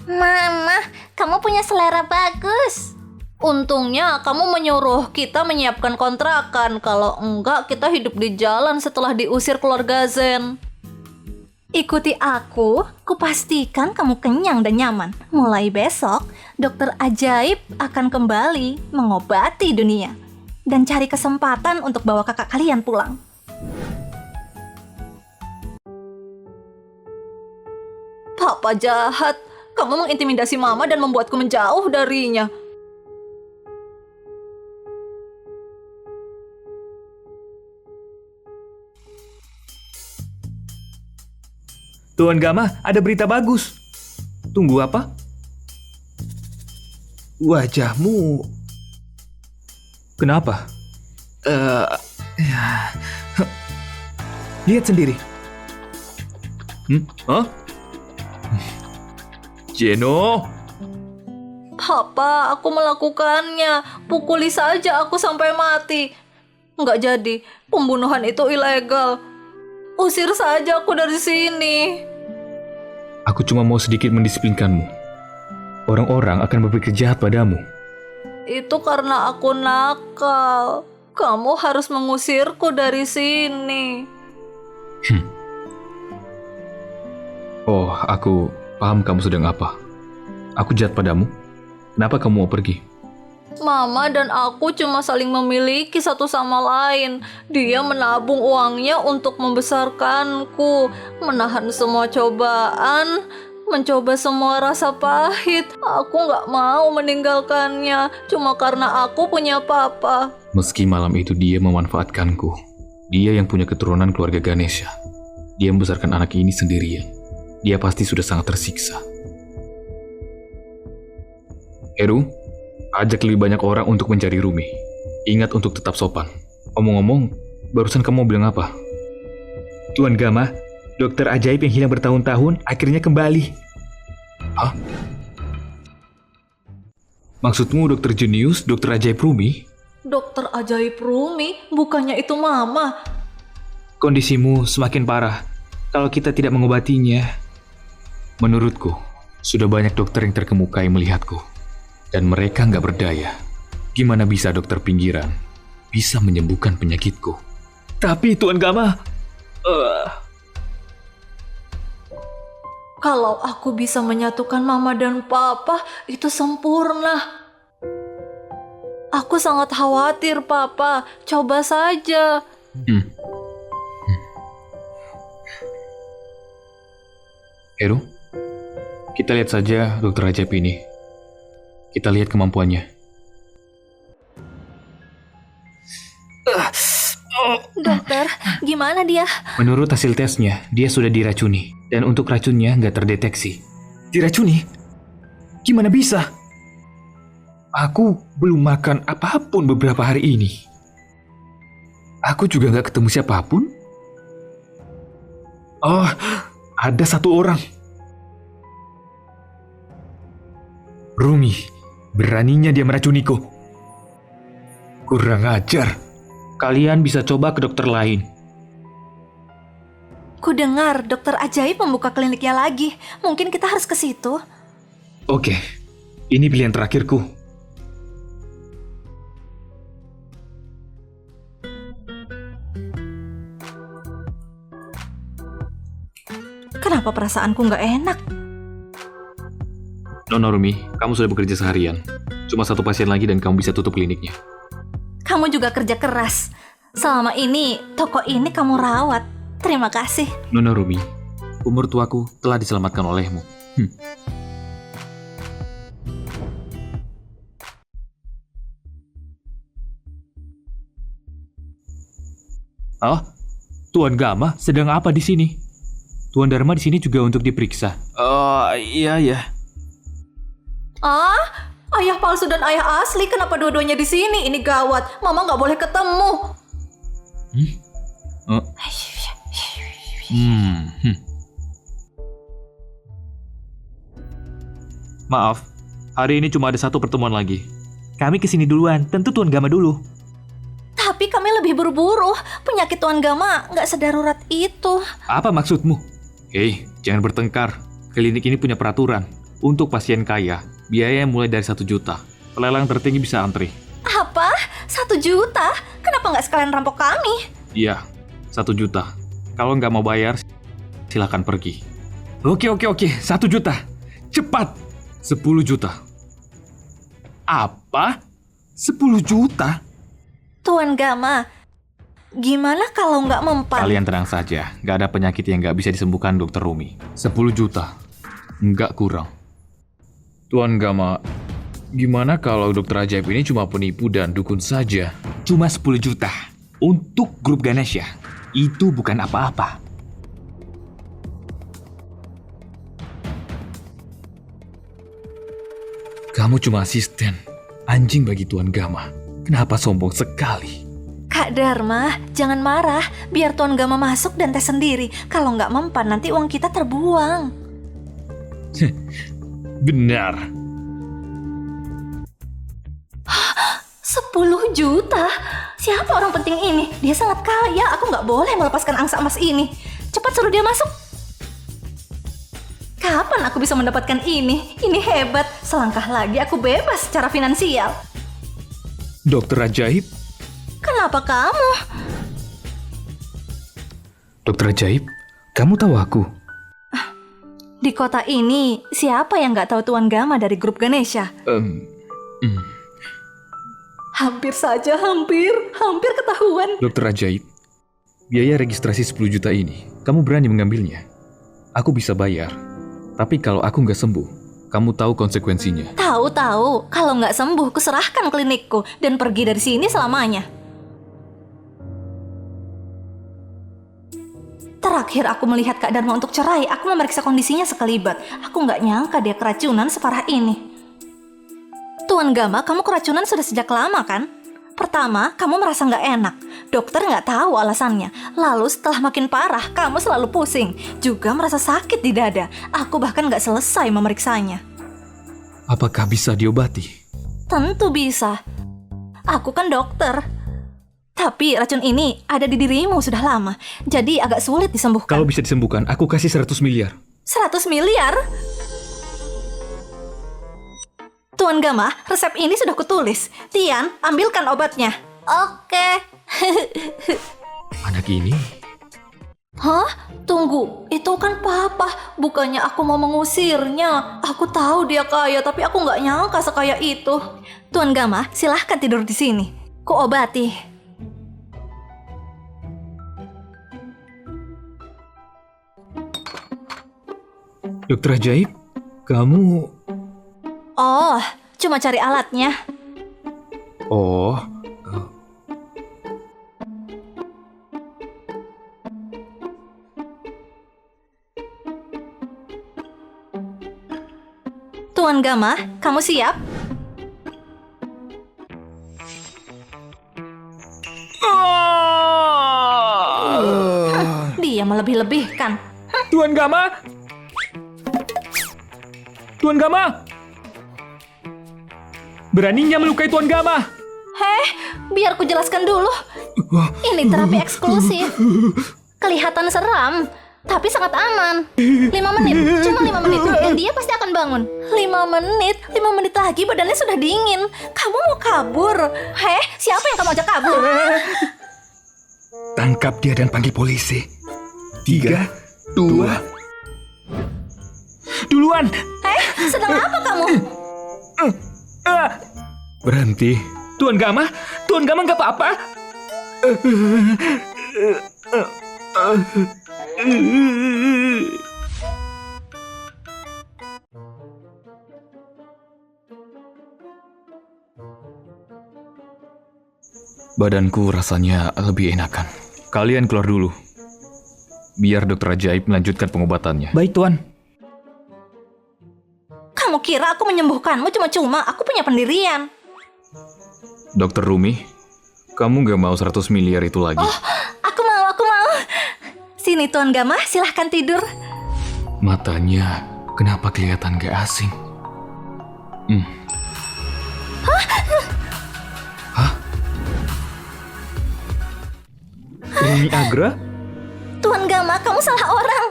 Mama, kamu punya selera bagus. Untungnya kamu menyuruh kita menyiapkan kontrakan. Kalau enggak, kita hidup di jalan setelah diusir keluarga Zen. Ikuti aku, kupastikan kamu kenyang dan nyaman. Mulai besok, dokter ajaib akan kembali mengobati dunia. Dan cari kesempatan untuk bawa kakak kalian pulang. Papa jahat. Kamu mengintimidasi mama dan membuatku menjauh darinya. Tuan Gama, ada berita bagus. Tunggu apa? Wajahmu... Kenapa? Lihat sendiri. Hah? Jeno? Papa, aku melakukannya. Pukuli saja aku sampai mati. Nggak jadi, pembunuhan itu ilegal. Usir saja aku dari sini. Aku cuma mau sedikit mendisiplinkanmu. Orang-orang akan berpikir jahat padamu. Itu karena aku nakal. Kamu harus mengusirku dari sini. Oh, aku paham kamu sedang apa. Aku jahat padamu. Kenapa kamu mau pergi? Mama dan aku cuma saling memiliki satu sama lain. Dia menabung uangnya untuk membesarkanku, menahan semua cobaan, mencoba semua rasa pahit. Aku nggak mau meninggalkannya cuma karena aku punya papa. Meski malam itu dia memanfaatkanku. Dia yang punya keturunan keluarga Ganesha. Dia membesarkan anak ini sendirian. Dia pasti sudah sangat tersiksa. Heru, ajak lebih banyak orang untuk mencari Rumi. Ingat untuk tetap sopan. Omong-omong, barusan kamu bilang apa? Tuan Gama, dokter ajaib yang hilang bertahun-tahun akhirnya kembali. Hah? Maksudmu dokter jenius, dokter ajaib Rumi? Dokter ajaib Rumi? Bukannya itu mama? Kondisimu semakin parah. Kalau kita tidak mengobatinya, menurutku, sudah banyak dokter yang terkemuka yang melihatku. Dan mereka nggak berdaya. Gimana bisa dokter pinggiran bisa menyembuhkan penyakitku? Tapi Tuan Gama... Kalau aku bisa menyatukan mama dan papa, itu sempurna. Aku sangat khawatir, papa. Coba saja. Heru, kita lihat saja dokter ajaib ini. Kita lihat kemampuannya. Dokter, gimana dia? Menurut hasil tesnya, dia sudah diracuni. Dan untuk racunnya nggak terdeteksi. Diracuni? Gimana bisa? Aku belum makan apapun beberapa hari ini. Aku juga nggak ketemu siapapun. Oh, ada satu orang. Rumi, beraninya dia meracuniku. Kurang ajar. Kalian bisa coba ke dokter lain. Ku dengar dokter ajaib membuka kliniknya lagi. Mungkin kita harus ke situ. Oke, ini pilihan terakhirku. Kenapa perasaanku nggak enak? Nona Rumi, kamu sudah bekerja seharian. Cuma satu pasien lagi dan kamu bisa tutup kliniknya. Kamu juga kerja keras. Selama ini, toko ini kamu rawat. Terima kasih. Nona Rumi, umur tuaku telah diselamatkan olehmu. Oh, Tuan Gama sedang apa di sini? Tuan Dharma di sini juga untuk diperiksa. Oh, iya. Ah, ayah palsu dan ayah asli. Kenapa dua-duanya di sini? Ini gawat. Mama nggak boleh ketemu. Maaf, hari ini cuma ada satu pertemuan lagi. Kami kesini duluan, tentu Tuan Gama dulu. Tapi kami lebih buru-buru. Penyakit Tuan Gama nggak sedarurat itu. Apa maksudmu? Hei, jangan bertengkar. Klinik ini punya peraturan. Untuk pasien kaya, biaya mulai dari 1 juta. Pelelang tertinggi bisa antri. Apa? 1 juta? Kenapa nggak sekalian rampok kami? Iya, 1 juta. Kalau nggak mau bayar, silakan pergi. Oke, 1 juta. Cepat! 10 juta. Apa? 10 juta? Tuan Gama, gimana kalau nggak mempan? Kalian tenang saja, nggak ada penyakit yang nggak bisa disembuhkan Dokter Rumi. 10 juta, nggak kurang. Tuan Gama, gimana kalau Dokter Ajaib ini cuma penipu dan dukun saja? Cuma 10 juta. Untuk grup Ganesha, itu bukan apa-apa. Kamu cuma asisten, anjing bagi Tuan Gama. Kenapa sombong sekali? Kak Dharma, jangan marah. Biar Tuan Gama masuk dan tes sendiri. Kalau nggak mempan, nanti uang kita terbuang. Benar. 10 juta? Siapa orang penting ini? Dia sangat kaya. Aku nggak boleh melepaskan angsa emas ini. Cepat suruh dia masuk. Kapan aku bisa mendapatkan ini? Ini hebat. Selangkah lagi aku bebas secara finansial. Dokter Ajaib? Kenapa kamu? Dokter Ajaib, kamu tahu aku? Di kota ini, siapa yang nggak tahu Tuan Gama dari grup Ganesha? Hampir saja, hampir ketahuan. Dokter Ajaib, biaya registrasi 10 juta ini, kamu berani mengambilnya? Aku bisa bayar. Tapi kalau aku nggak sembuh, kamu tahu konsekuensinya. Tahu, kalau nggak sembuh, kuserahkan klinikku dan pergi dari sini selamanya. Terakhir aku melihat Kak Dharma untuk cerai, aku memeriksa kondisinya sekelibat. Aku nggak nyangka dia keracunan separah ini. Tuan Gama, kamu keracunan sudah sejak lama kan? Pertama, kamu merasa nggak enak. Dokter nggak tahu alasannya. Lalu setelah makin parah, kamu selalu pusing. Juga merasa sakit di dada. Aku bahkan nggak selesai memeriksanya. Apakah bisa diobati? Tentu bisa. Aku kan dokter. Tapi racun ini ada di dirimu sudah lama. Jadi agak sulit disembuhkan. Kalau bisa disembuhkan, aku kasih 100 miliar. 100 miliar? Tuan Gama, resep ini sudah kutulis. Tian, ambilkan obatnya. Oke. Anak ini? Hah? Tunggu, itu kan papa. Bukannya aku mau mengusirnya. Aku tahu dia kaya, tapi aku nggak nyangka sekaya itu. Tuan Gama, silahkan tidur di sini. Kuobati. Dokter Ajaib, kamu... Oh, cuma cari alatnya. Oh, Tuan Gama, kamu siap? Dia melebih-lebihkan. Tuan Gama! Tuan Gama! Beraninya melukai Tuan Gama! Heh, biar ku jelaskan dulu. Ini terapi eksklusif. Kelihatan seram, tapi sangat aman. 5 menit, cuma 5 menit, dan dia pasti akan bangun. 5 menit lagi badannya sudah dingin. Kamu mau kabur? Heh, siapa yang kamu ajak kabur? Tangkap dia dan panggil polisi. 3, 2... Duluan! Heh, sedang apa kamu? Berhenti. Tuan Gama nggak apa-apa. Badanku rasanya lebih enakan. Kalian keluar dulu. Biar Dokter Ajaib melanjutkan pengobatannya. Baik, Tuan. Kamu kira aku menyembuhkanmu cuma-cuma? Aku punya pendirian. Dokter Rumi, kamu nggak mau 100 miliar itu lagi? Oh, Sini Tuan Gama, silahkan tidur. Matanya kenapa kelihatan gak asing? Hah? Rumi Agra? Tuan Gama, kamu salah orang.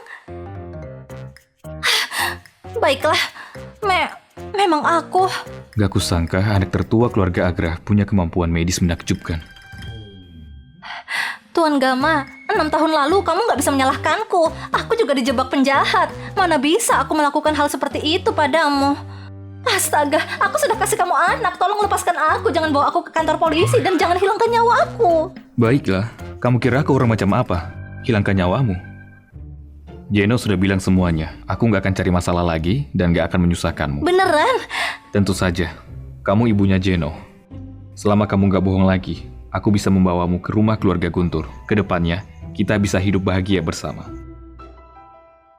Baiklah, memang aku. Gak kusangka anak tertua keluarga Agra punya kemampuan medis menakjubkan. Tuan Gama, 6 tahun lalu kamu gak bisa menyalahkanku. Aku juga dijebak penjahat. Mana bisa aku melakukan hal seperti itu padamu? Astaga, aku sudah kasih kamu anak. Tolong lepaskan aku, jangan bawa aku ke kantor polisi dan jangan hilangkan nyawa aku. Baiklah, kamu kira aku orang macam apa? Hilangkan nyawamu. Jeno sudah bilang semuanya. Aku gak akan cari masalah lagi dan gak akan menyusahkanmu. Beneran? Tentu saja, kamu ibunya Jeno. Selama kamu gak bohong lagi, aku bisa membawamu ke rumah keluarga Guntur. Kedepannya, kita bisa hidup bahagia bersama.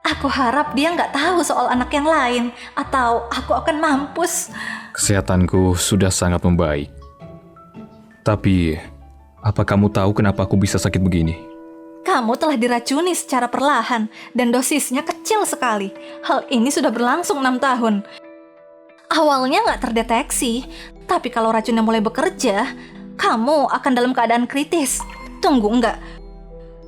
Aku harap dia nggak tahu soal anak yang lain, atau aku akan mampus. Kesehatanku sudah sangat membaik. Tapi, apa kamu tahu kenapa aku bisa sakit begini? Kamu telah diracuni secara perlahan, dan dosisnya kecil sekali. Hal ini sudah berlangsung 6 tahun. Awalnya nggak terdeteksi, tapi kalau racunnya mulai bekerja, kamu akan dalam keadaan kritis. Tunggu, enggak.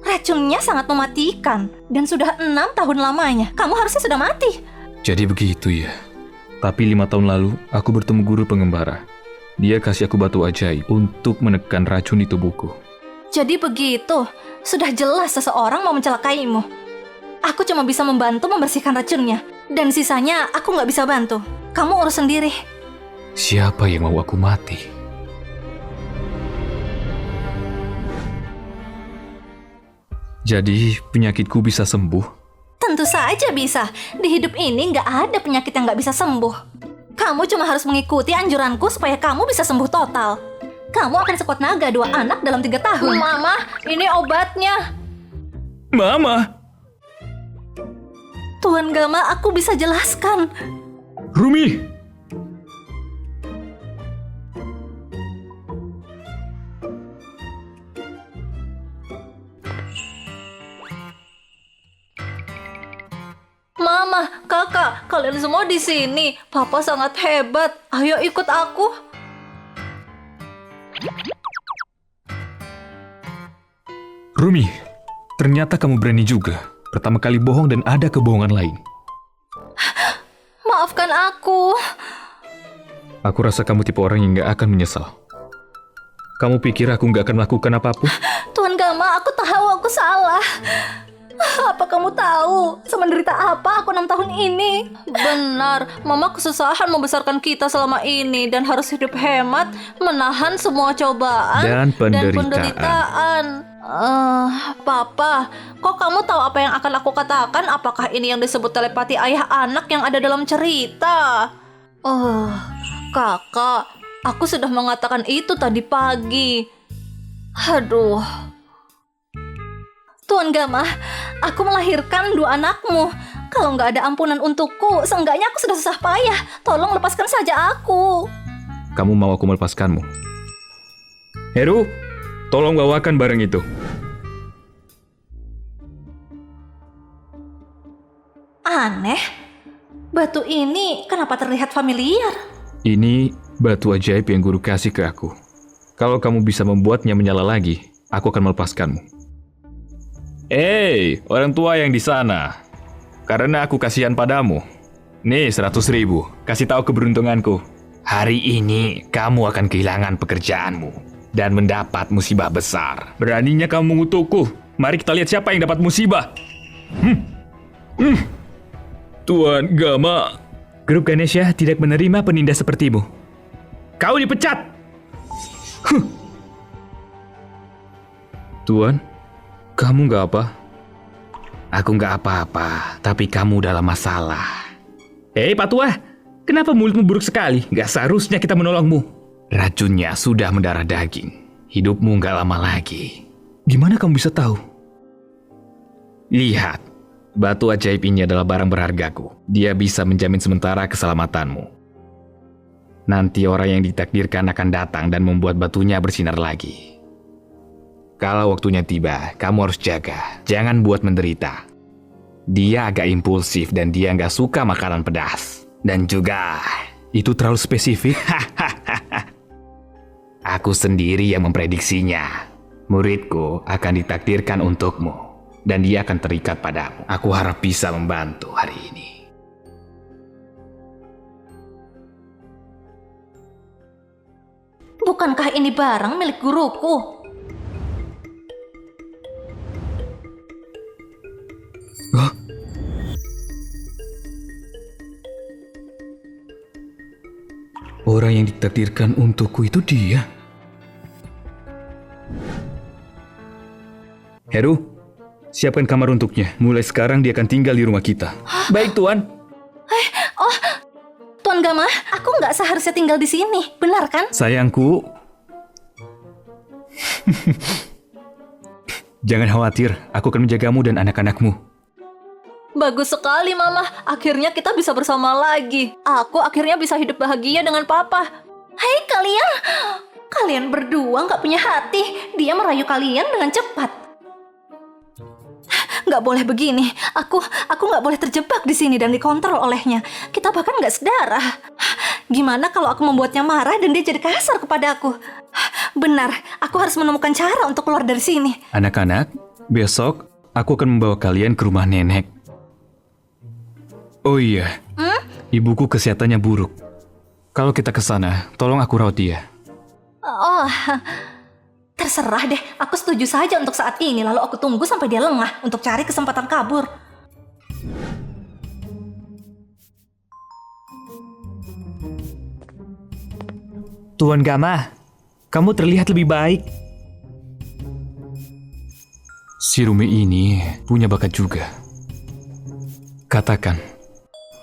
Racunnya sangat mematikan, dan sudah 6 tahun lamanya. Kamu harusnya sudah mati. Jadi begitu ya. Tapi 5 tahun lalu, aku bertemu guru pengembara. Dia kasih aku batu ajaib untuk menekan racun di tubuhku. Jadi begitu, sudah jelas seseorang mau mencelakaimu. Aku cuma bisa membantu membersihkan racunnya, dan sisanya aku nggak bisa bantu. Kamu urus sendiri. Siapa yang mau aku mati? Jadi penyakitku bisa sembuh? Tentu saja bisa. Di hidup ini nggak ada penyakit yang nggak bisa sembuh. Kamu cuma harus mengikuti anjuranku supaya kamu bisa sembuh total. Kamu akan sekuat naga 2 anak dalam 3 tahun. Mama, ini obatnya. Mama! Tuan Gama, aku bisa jelaskan. Rumi! Mama, kakak, kalian semua di sini. Papa sangat hebat. Ayo ikut aku. Rumi, ternyata kamu berani juga. Pertama kali bohong dan ada kebohongan lain. Maafkan aku. Aku rasa kamu tipe orang yang gak akan menyesal. Kamu pikir aku gak akan melakukan apapun? Tuan Gama, aku tahu aku salah. Apa kamu tahu semenderita apa aku 6 tahun ini? Benar, Mama kesusahan membesarkan kita selama ini dan harus hidup hemat, menahan semua cobaan Dan penderitaan. penderitaan. Papa, kok kamu tahu apa yang akan aku katakan? Apakah ini yang disebut telepati ayah anak yang ada dalam cerita? Kakak, aku sudah mengatakan itu tadi pagi. Aduh. Tuan Gama, aku melahirkan 2 anakmu. Kalau nggak ada ampunan untukku, seenggaknya aku sudah susah payah. Tolong lepaskan saja aku. Kamu mau aku melepaskanmu? Heru, tolong bawakan barang itu. Aneh, batu ini kenapa terlihat familiar? Ini batu ajaib yang guru kasih ke aku. Kalau kamu bisa membuatnya menyala lagi, aku akan melepaskanmu. Orang tua yang di sana. Karena aku kasihan padamu. Nih 100.000, kasih tahu keberuntunganku. Hari ini kamu akan kehilangan pekerjaanmu dan mendapat musibah besar. Beraninya kamu mengutukku. Mari kita lihat siapa yang dapat musibah. Tuan Gama, grup Ganesha tidak menerima penindas sepertimu. Kau dipecat. Tuan, kamu nggak apa? Aku nggak apa-apa, tapi kamu dalam masalah. Pak Tua, kenapa mulutmu buruk sekali? Nggak seharusnya kita menolongmu. Racunnya sudah mendarah daging. Hidupmu nggak lama lagi. Gimana kamu bisa tahu? Lihat, batu ajaib ini adalah barang berhargaku. Dia bisa menjamin sementara keselamatanmu. Nanti orang yang ditakdirkan akan datang dan membuat batunya bersinar lagi. Kalau waktunya tiba, kamu harus jaga. Jangan buat menderita. Dia agak impulsif dan dia nggak suka makanan pedas. Dan juga, Itu terlalu spesifik. aku sendiri yang memprediksinya. Muridku akan ditakdirkan untukmu. Dan dia akan terikat padamu. Aku harap bisa membantu hari ini. Bukankah ini barang milik guruku? Hah? Orang yang ditakdirkan untukku itu dia. Heru, siapkan kamar untuknya. Mulai sekarang dia akan tinggal di rumah kita. Baik, Tuan. Tuan Gama, aku nggak seharusnya tinggal di sini, benar kan? Sayangku. Jangan khawatir, aku akan menjagamu dan anak-anakmu. Bagus sekali, Mama. Akhirnya kita bisa bersama lagi. Aku akhirnya bisa hidup bahagia dengan Papa. Hei kalian, kalian berdua nggak punya hati. Dia merayu kalian dengan cepat. Nggak boleh begini. Aku nggak boleh terjebak di sini dan dikontrol olehnya. Kita bahkan nggak sedarah. Gimana kalau aku membuatnya marah dan dia jadi kasar kepada aku? Benar, aku harus menemukan cara untuk keluar dari sini. Anak-anak, besok aku akan membawa kalian ke rumah nenek. Oh iya, ibuku kesehatannya buruk. Kalau kita ke sana, tolong aku rawat dia. Oh, terserah deh. Aku setuju saja untuk saat ini. Lalu aku tunggu sampai dia lengah untuk cari kesempatan kabur. Tuan Gama, kamu terlihat lebih baik. Si Rumi ini punya bakat juga. Katakan,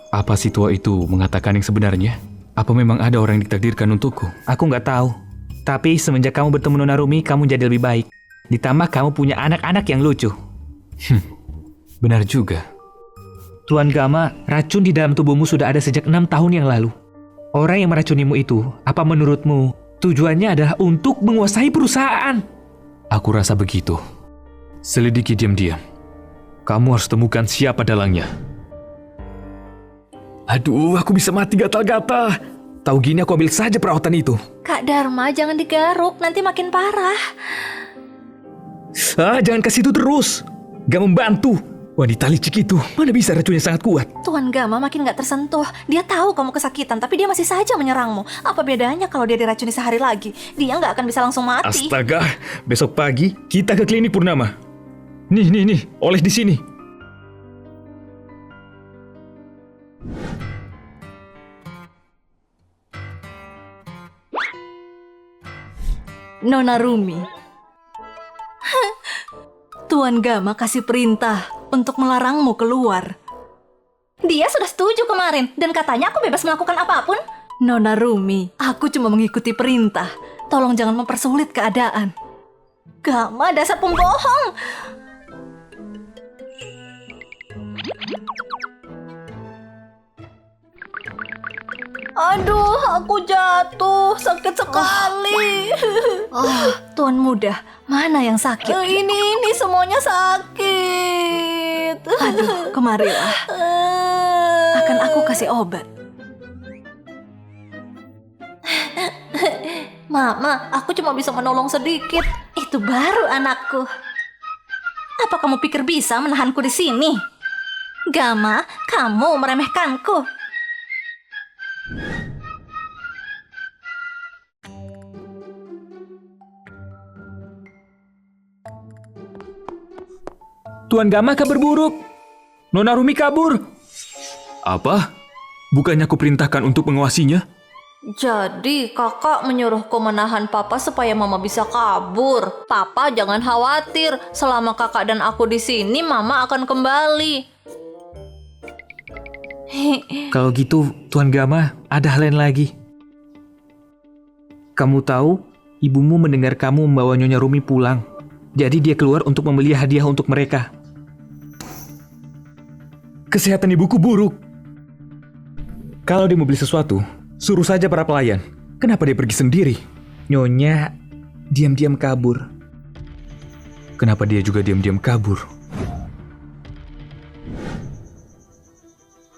apa si tua itu mengatakan yang sebenarnya? Apa memang ada orang yang ditakdirkan untukku? Aku nggak tahu. Tapi semenjak kamu bertemu Nona Rumi, kamu jadi lebih baik. Ditambah kamu punya anak-anak yang lucu. Benar juga. Tuan Gama, racun di dalam tubuhmu sudah ada sejak 6 tahun yang lalu. Orang yang meracunimu itu, apa menurutmu, tujuannya adalah untuk menguasai perusahaan? Aku rasa begitu. Selidiki diam-diam. Kamu harus temukan siapa dalangnya. Aduh, aku bisa mati gatal-gatal. Tahu gini aku ambil saja perawatan itu. Kak Dharma, jangan digaruk, nanti makin parah. Jangan kasih itu terus. Gak membantu. Wanita licik itu, mana bisa racunnya sangat kuat. Tuan Gama makin gak tersentuh. Dia tahu kamu kesakitan, tapi dia masih saja menyerangmu. Apa bedanya kalau dia diracuni sehari lagi? Dia gak akan bisa langsung mati. Astaga, besok pagi kita ke klinik Purnama. Nih, oles di sini. Nona Rumi. Tuan Gama kasih perintah untuk melarangmu keluar. Dia sudah setuju kemarin dan katanya aku bebas melakukan apapun. Nona Rumi, aku cuma mengikuti perintah. Tolong jangan mempersulit keadaan. Gama, dasar pembohong. Aduh, aku jatuh. Sakit sekali. Tuan muda, mana yang sakit? Ini semuanya sakit. Aduh, kemarilah. Akan aku kasih obat. Mama, aku cuma bisa menolong sedikit. Itu baru anakku. Apa kamu pikir bisa menahanku di sini? Gama, kamu meremehkanku. Tuan Gama kabar buruk. Nona Rumi kabur. Apa? Bukannya aku perintahkan untuk mengawasinya? Jadi kakak menyuruhku menahan papa supaya mama bisa kabur. Papa jangan khawatir, selama kakak dan aku di sini mama akan kembali. Kalau gitu, Tuan Gama, ada hal lain lagi. Kamu tahu, ibumu mendengar kamu membawa Nyonya Rumi pulang. Jadi dia keluar untuk membeli hadiah untuk mereka. Kesehatan ibuku buruk. Kalau dia mau beli sesuatu, suruh saja para pelayan. Kenapa dia pergi sendiri? Nyonya diam-diam kabur. Kenapa dia juga diam-diam kabur?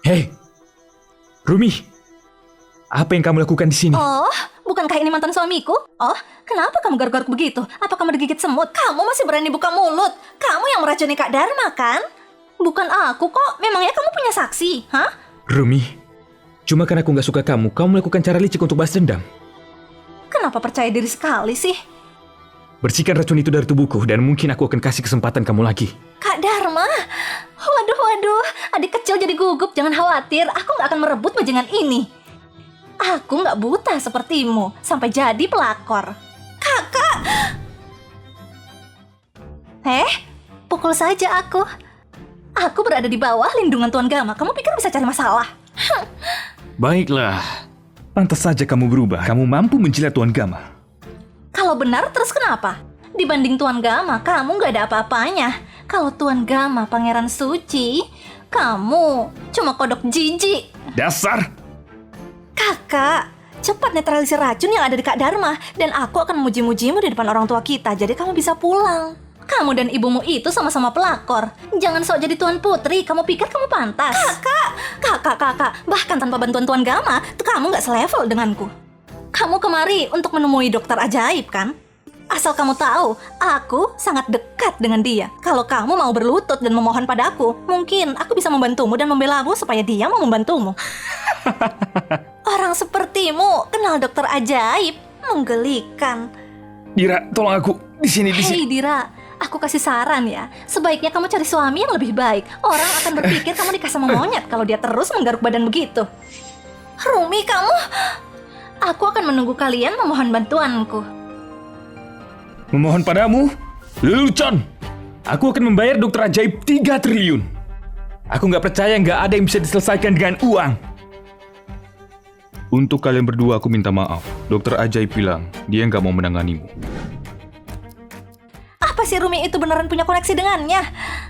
Hei, Rumi, apa yang kamu lakukan di sini? Oh, bukankah ini mantan suamiku? Oh, kenapa kamu garuk-garuk begitu? Apa kamu digigit semut? Kamu masih berani buka mulut? Kamu yang meracuni Kak Dharma, kan? Bukan aku kok. Memangnya kamu punya saksi, hah? Rumi, cuma karena aku nggak suka kamu melakukan cara licik untuk balas dendam. Kenapa percaya diri sekali sih? Bersihkan racun itu dari tubuhku dan mungkin aku akan kasih kesempatan kamu lagi. Kak Dharma, waduh, adik kecil jadi gugup, jangan khawatir, aku nggak akan merebut bajingan ini. Aku nggak buta sepertimu, sampai jadi pelakor. Kakak! Pukul saja aku. Aku berada di bawah lindungan Tuan Gama, kamu pikir bisa cari masalah? Baiklah, pantas saja kamu berubah. Kamu mampu menjilat Tuan Gama. Kalau benar, terus kenapa? Dibanding Tuan Gama, kamu nggak ada apa-apanya. Kalau Tuan Gama pangeran suci, kamu cuma kodok jijik. Dasar! Kakak, cepat netralisir racun yang ada di Kak Dharma. Dan aku akan memuji-mujimu di depan orang tua kita, jadi kamu bisa pulang. Kamu dan ibumu itu sama-sama pelakor. Jangan sok jadi Tuan Putri, kamu pikir kamu pantas. Kakak, bahkan tanpa bantuan Tuan Gama, kamu nggak selevel denganku. Kamu kemari untuk menemui dokter ajaib, kan? Asal kamu tahu, aku sangat dekat dengan dia. Kalau kamu mau berlutut dan memohon padaku, mungkin aku bisa membantumu dan membelamu supaya dia mau membantumu. Orang sepertimu kenal dokter ajaib, menggelikan. Dira, tolong aku. Di sini. Hei Dira, aku kasih saran ya. Sebaiknya kamu cari suami yang lebih baik. Orang akan berpikir kamu nikah sama monyet kalau dia terus menggaruk badan begitu. Rumi, kamu... Aku akan menunggu kalian memohon bantuanku. Memohon padamu? Lelucon! Aku akan membayar dokter ajaib 3 triliun. Aku nggak percaya nggak ada yang bisa diselesaikan dengan uang. Untuk kalian berdua aku minta maaf. Dokter ajaib bilang dia nggak mau menanganimu. Apa si Rumi itu beneran punya koneksi dengannya?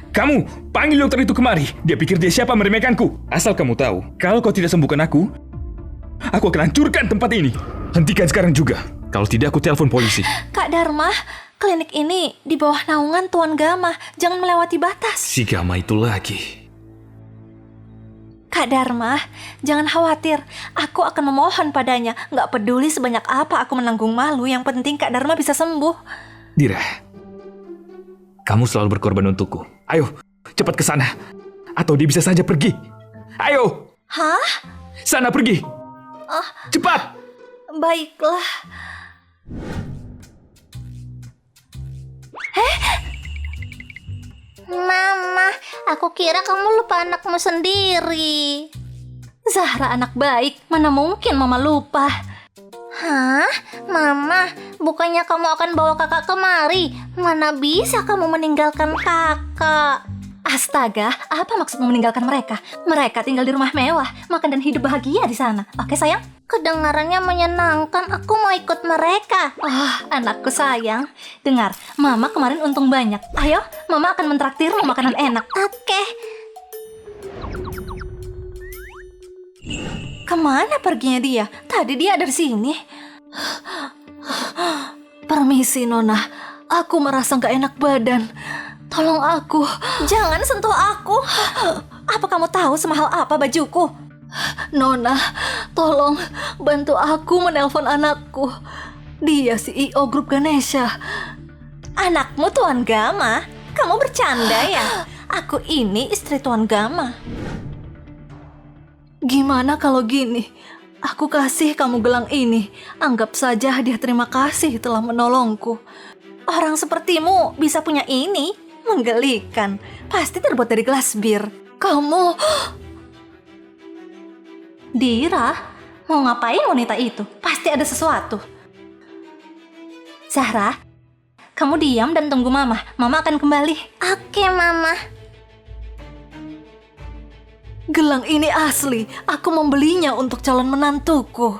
Kamu, panggil dokter itu kemari. Dia pikir dia siapa meremehkanku. Asal kamu tahu, kalau kau tidak sembuhkan aku akan hancurkan tempat ini. Hentikan sekarang juga. Kalau tidak aku telepon polisi. Kak Dharma, klinik ini di bawah naungan Tuan Gama. Jangan melewati batas. Si Gama itu lagi. Kak Dharma, jangan khawatir. Aku akan memohon padanya. Nggak peduli sebanyak apa aku menanggung malu. Yang penting Kak Dharma bisa sembuh. Dira, kamu selalu berkorban untukku. Ayo, cepat ke sana. Atau dia bisa saja pergi. Ayo. Hah? Sana pergi. Cepat. Baiklah. Mama, aku kira kamu lupa anakmu sendiri. Zahra anak baik, mana mungkin Mama lupa. Hah? Mama, bukannya kamu akan bawa kakak kemari? Mana bisa kamu meninggalkan kakak? Astaga, apa maksudmu meninggalkan mereka? Mereka tinggal di rumah mewah, makan dan hidup bahagia di sana. Oke sayang? Kedengarannya menyenangkan, aku mau ikut mereka. Oh, anakku sayang. Dengar, Mama kemarin untung banyak. Ayo, Mama akan mentraktirmu makanan enak. Oke. Kemana perginya dia? Tadi dia ada di sini. Permisi, Nona. Aku merasa gak enak badan. Tolong aku. Jangan sentuh aku. Apa kamu tahu semahal apa bajuku? Nona, tolong bantu aku menelpon anakku. Dia CEO grup Ganesha. Anakmu Tuan Gama? Kamu bercanda ya? Aku ini istri Tuan Gama. Gimana kalau gini? Aku kasih kamu gelang ini. Anggap saja hadiah terima kasih telah menolongku. Orang sepertimu bisa punya ini? Menggelikan. Pasti terbuat dari gelas bir. Kamu... Dira, mau ngapain wanita itu? Pasti ada sesuatu. Zahra, kamu diam dan tunggu Mama. Mama akan kembali. Oke, Mama. Gelang ini asli. Aku membelinya untuk calon menantuku.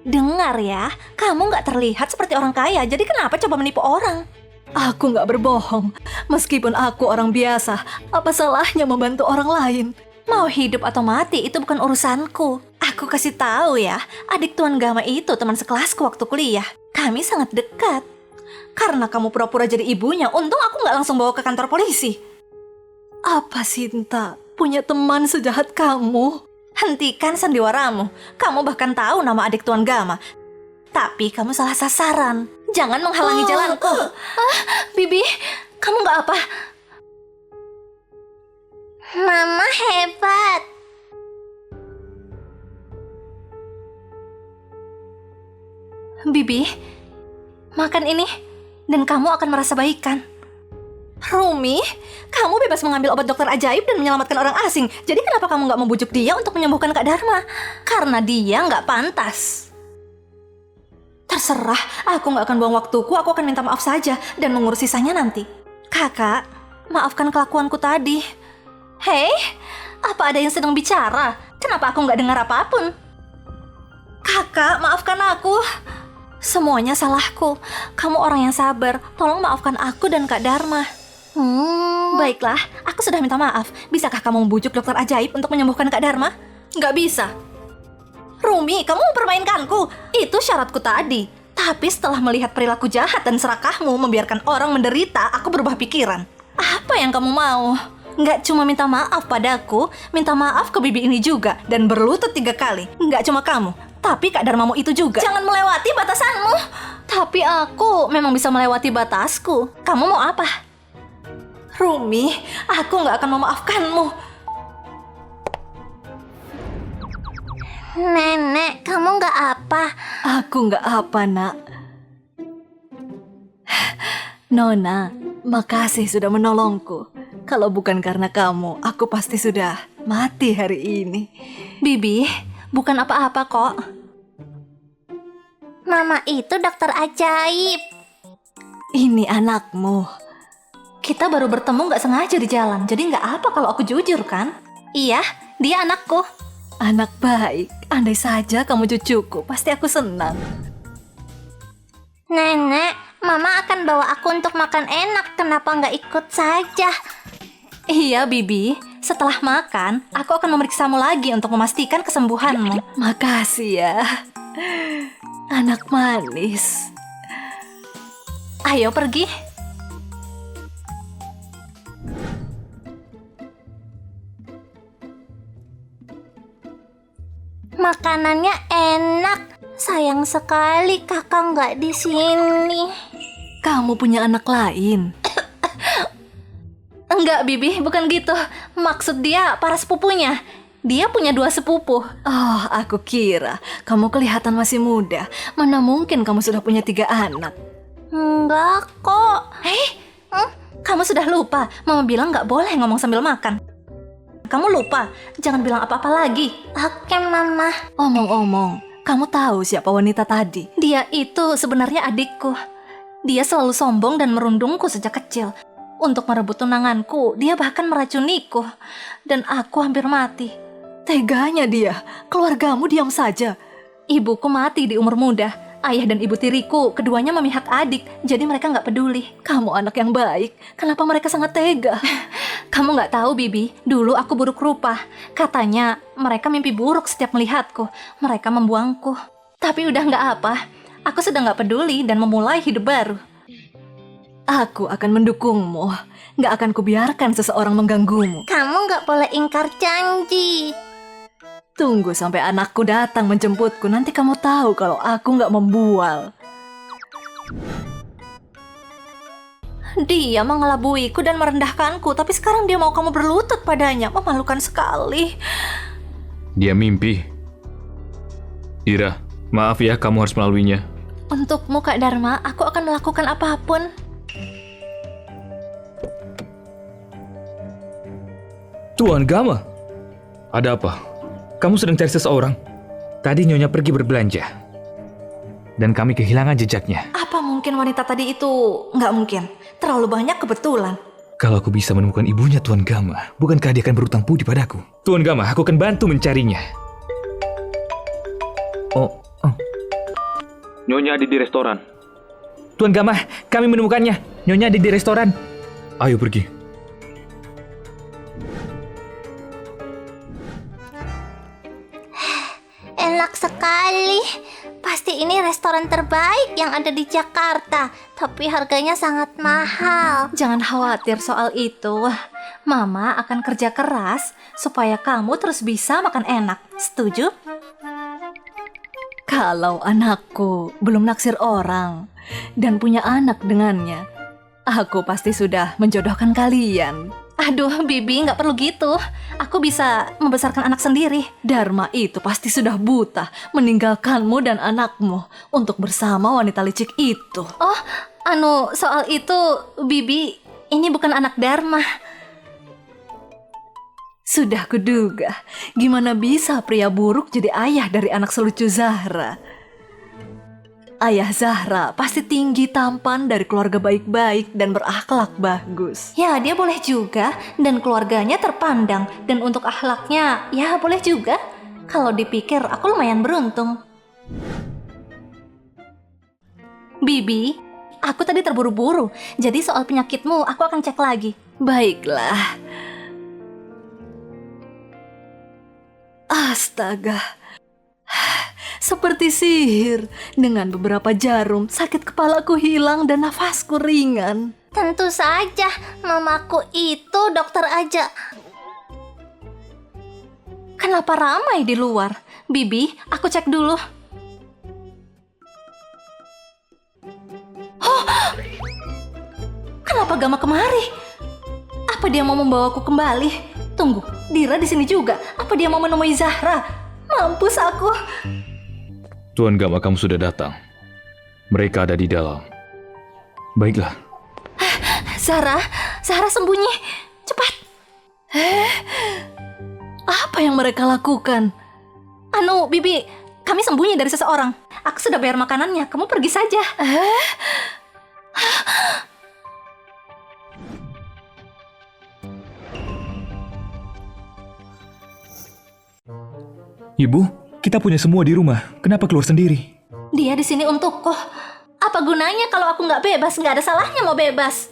Dengar ya, kamu gak terlihat seperti orang kaya. Jadi kenapa coba menipu orang? Aku gak berbohong. Meskipun aku orang biasa, apa salahnya membantu orang lain? Mau hidup atau mati itu bukan urusanku. Aku kasih tahu ya, adik Tuan Gama itu teman sekelasku waktu kuliah. Kami sangat dekat. Karena kamu pura-pura jadi ibunya, untung aku nggak langsung bawa ke kantor polisi. Apa Sinta punya teman sejahat kamu? Hentikan sandiwaramu. Kamu bahkan tahu nama adik Tuan Gama. Tapi kamu salah sasaran. Jangan menghalangi jalanku. Bibi, kamu nggak apa? Mama hebat. Bibi, makan ini dan kamu akan merasa baikan. Rumi, kamu bebas mengambil obat dokter ajaib dan menyelamatkan orang asing. Jadi kenapa kamu nggak membujuk dia untuk menyembuhkan Kak Dharma? Karena dia nggak pantas. Terserah, aku nggak akan buang waktuku. Aku akan minta maaf saja dan mengurus sisanya nanti. Kakak, maafkan kelakuanku tadi. Hei, apa ada yang sedang bicara? Kenapa aku nggak dengar apapun? Kakak, maafkan aku. Semuanya salahku. Kamu orang yang sabar. Tolong maafkan aku dan Kak Dharma. Baiklah, aku sudah minta maaf. Bisakah kamu membujuk dokter ajaib untuk menyembuhkan Kak Dharma? Nggak bisa. Rumi, kamu mempermainkanku. Itu syaratku tadi. Tapi setelah melihat perilaku jahat dan serakahmu membiarkan orang menderita, aku berubah pikiran. Apa yang kamu mau? Nggak cuma minta maaf padaku, minta maaf ke bibi ini juga. Dan berlutut 3 kali. Nggak cuma kamu, tapi Kak Dharmamu itu juga. Jangan melewati batasanmu. Tapi aku memang bisa melewati batasku. Kamu mau apa? Rumi, aku nggak akan memaafkanmu. Nenek, kamu nggak apa? Aku nggak apa, nak. Nona, makasih sudah menolongku. Kalau bukan karena kamu, aku pasti sudah mati hari ini. Bibi, bukan apa-apa kok. Mama itu dokter ajaib. Ini anakmu. Kita baru bertemu nggak sengaja di jalan, jadi nggak apa kalau aku jujur kan? Iya, dia anakku. Anak baik, andai saja kamu cucuku, pasti aku senang. Nenek, Mama akan bawa aku untuk makan enak. Kenapa nggak ikut saja? Iya, Bibi. Setelah makan, aku akan memeriksamu lagi untuk memastikan kesembuhanmu. Makasih ya, anak manis. Ayo pergi. Makanannya enak. Sayang sekali kakak nggak di sini. Kamu punya anak lain? Enggak, Bibi, bukan gitu. Maksud dia para sepupunya. Dia punya 2 sepupu. Oh, aku kira kamu kelihatan masih muda. Mana mungkin kamu sudah punya 3 anak? Enggak kok. Hei, kamu sudah lupa. Mama bilang nggak boleh ngomong sambil makan. Kamu lupa, jangan bilang apa-apa lagi. Oke, Mama. Omong-omong, kamu tahu siapa wanita tadi? Dia itu sebenarnya adikku. Dia selalu sombong dan merundungku sejak kecil. Untuk merebut tunanganku, dia bahkan meracuniku. Dan aku hampir mati. Teganya dia, keluargamu diam saja. Ibuku mati di umur muda. Ayah dan ibu tiriku, keduanya memihak adik, jadi mereka nggak peduli. Kamu anak yang baik, kenapa mereka sangat tega? Kamu nggak tahu, Bibi, dulu aku buruk rupa. Katanya mereka mimpi buruk setiap melihatku. Mereka membuangku. Tapi udah nggak apa, aku sudah nggak peduli dan memulai hidup baru. Aku akan mendukungmu. Nggak akan kubiarkan seseorang mengganggumu. Kamu nggak boleh ingkar janji. Tunggu sampai anakku datang menjemputku. Nanti kamu tahu kalau aku nggak membual. Dia mengelabuiku dan merendahkanku, tapi sekarang dia mau kamu berlutut padanya. Memalukan sekali. Dia mimpi. Ira, maaf ya kamu harus melaluinya. Untukmu, Kak Dharma, aku akan melakukan apapun. Tuan Gama, ada apa? Kamu sedang cari seseorang? Tadi Nyonya pergi berbelanja. Dan kami kehilangan jejaknya. Apa mungkin wanita tadi itu? Nggak mungkin. Terlalu banyak kebetulan. Kalau aku bisa menemukan ibunya Tuan Gama, bukankah dia akan berutang budi padaku? Tuan Gama, aku akan bantu mencarinya. Oh. Nyonya ada di restoran. Tuan Gama, kami menemukannya. Nyonya ada di restoran. Ayo pergi. Enak sekali. Pasti ini restoran terbaik yang ada di Jakarta, tapi harganya sangat mahal. Jangan khawatir soal itu. Mama akan kerja keras supaya kamu terus bisa makan enak. Setuju? Kalau anakku belum naksir orang dan punya anak dengannya, aku pasti sudah menjodohkan kalian. Aduh, Bibi, nggak perlu gitu. Aku bisa membesarkan anak sendiri. Dharma itu pasti sudah buta, meninggalkanmu dan anakmu untuk bersama wanita licik itu. Oh, soal itu, Bibi, ini bukan anak Dharma. Sudah kuduga, gimana bisa pria buruk jadi ayah dari anak selucu Zahra? Ayah Zahra pasti tinggi, tampan, dari keluarga baik-baik dan berakhlak bagus. Ya, dia boleh juga, dan keluarganya terpandang. Dan untuk akhlaknya, ya boleh juga. Kalau dipikir, aku lumayan beruntung. Bibi, aku tadi terburu-buru. Jadi soal penyakitmu, aku akan cek lagi. Baiklah. Astaga. Seperti sihir, dengan beberapa jarum, sakit kepalaku hilang dan nafasku ringan. Tentu saja, mamaku itu dokter aja. Kenapa ramai di luar? Bibi, aku cek dulu. Oh, kenapa Gama kemari? Apa dia mau membawaku kembali? Tunggu, Dira di sini juga. Apa dia mau menemui Zahra? Mampus aku. Tuan Gama, kamu sudah datang. Mereka ada di dalam. Baiklah. Zahra sembunyi. Cepat. Apa yang mereka lakukan? Bibi, kami sembunyi dari seseorang. Aku sudah bayar makanannya, kamu pergi saja. Ibu, kita punya semua di rumah. Kenapa keluar sendiri? Dia di sini untukku. Apa gunanya kalau aku nggak bebas? Nggak ada salahnya mau bebas.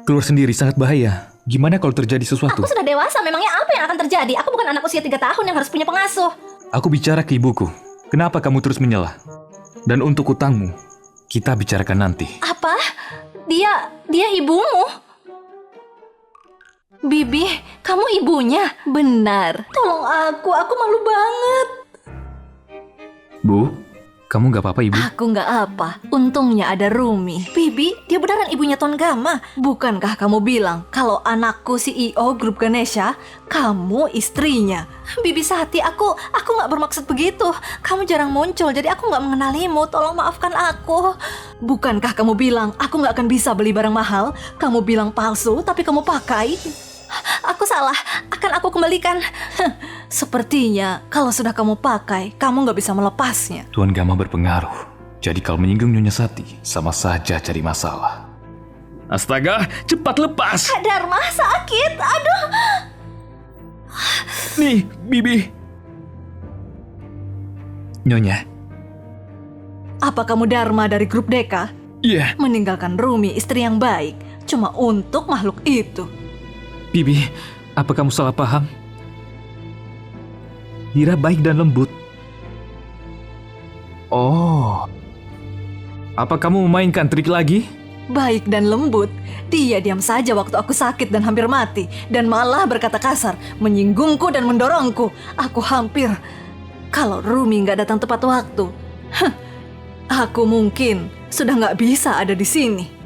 Keluar sendiri sangat bahaya. Gimana kalau terjadi sesuatu? Aku sudah dewasa, memangnya apa yang akan terjadi? Aku bukan anak usia 3 tahun yang harus punya pengasuh. Aku bicara ke ibuku. Kenapa kamu terus menyela? Dan untuk utangmu, kita bicarakan nanti. Apa? Dia ibumu? Bibi, kamu ibunya? Benar. Tolong aku malu banget. Bu, kamu gak apa-apa ibu? Aku nggak apa. Untungnya ada Rumi. Bibi, dia beneran ibunya Tuan Gama. Bukankah kamu bilang kalau anakku CEO grup Ganesha, kamu istrinya? Bibi Sati, aku nggak bermaksud begitu. Kamu jarang muncul, jadi aku nggak mengenalimu. Tolong maafkan aku. Bukankah kamu bilang aku nggak akan bisa beli barang mahal? Kamu bilang palsu, tapi kamu pakai. Aku salah, akan aku kembalikan. Sepertinya kalau sudah kamu pakai, kamu nggak bisa melepasnya. Tuan Gama berpengaruh. Jadi kalau menyinggung Nyonya Sati, sama saja cari masalah. Astaga, cepat lepas! Dharma, sakit, aduh. Nih, Bibi. Nyonya. Apa kamu Dharma dari grup Deka? Iya. Meninggalkan Rumi, istri yang baik, cuma untuk makhluk itu. Bibi, apa kamu salah paham? Dira baik dan lembut. Oh. Apa kamu memainkan trik lagi? Baik dan lembut. Dia diam saja waktu aku sakit dan hampir mati. Dan malah berkata kasar, menyinggungku dan mendorongku. Aku hampir. Kalau Rumi nggak datang tepat waktu, aku mungkin sudah nggak bisa ada di sini.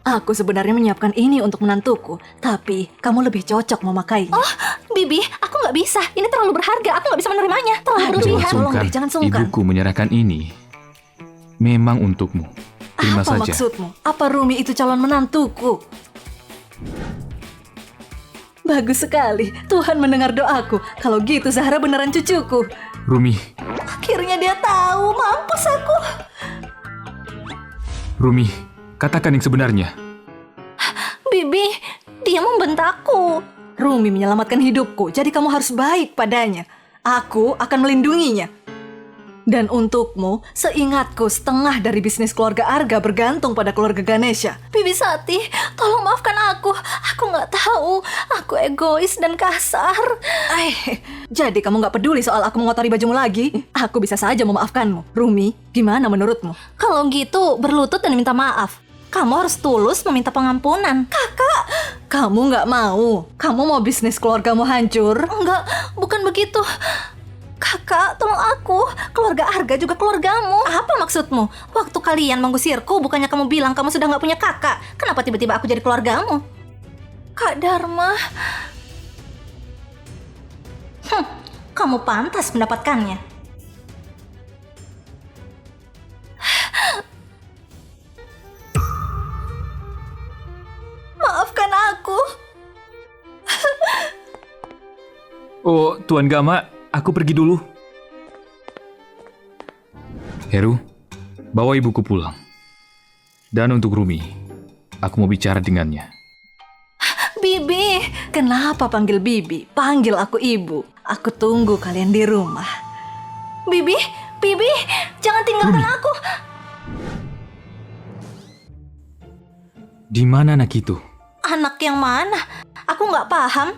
Aku sebenarnya menyiapkan ini untuk menantuku, tapi kamu lebih cocok memakainya. Oh, Bibi, aku nggak bisa. Ini terlalu berharga. Aku nggak bisa menerimanya. Terlalu berlebihan. Tolong deh, jangan sungkan. Ibuku menyerahkan ini memang untukmu. Terima Apa saja. maksudmu? Apa Rumi itu calon menantuku? Bagus sekali. Tuhan mendengar doaku. Kalau gitu Zahra beneran cucuku. Rumi, Akhirnya dia tahu. Mampus aku. Rumi, katakan yang sebenarnya. Bibi, dia membentakku. Rumi menyelamatkan hidupku, jadi kamu harus baik padanya. Aku akan melindunginya. Dan untukmu, seingatku setengah dari bisnis keluarga Arga bergantung pada keluarga Ganesha. Bibi Sati, tolong maafkan aku. Aku nggak tahu. Aku egois dan kasar. Jadi kamu nggak peduli soal aku mengotori bajumu lagi? Aku bisa saja memaafkanmu. Rumi, gimana menurutmu? Kalau gitu, berlutut dan minta maaf. Kamu harus tulus meminta pengampunan. Kakak, kamu nggak mau? Kamu mau bisnis keluargamu hancur? Enggak, bukan begitu. Kakak, tolong aku. Keluarga Arga juga keluargamu. Apa maksudmu? Waktu kalian mengusirku, bukannya kamu bilang kamu sudah nggak punya kakak. Kenapa tiba-tiba aku jadi keluargamu? Kak Dharma. Kamu pantas mendapatkannya. Maafkan aku. Oh, Tuan Gama, aku pergi dulu. Heru, bawa ibuku pulang. Dan untuk Rumi, aku mau bicara dengannya. Bibi, kenapa panggil Bibi? Panggil aku Ibu. Aku tunggu kalian di rumah. Bibi, jangan tinggalkan aku. Di mana anak itu? Anak yang mana? Aku nggak paham.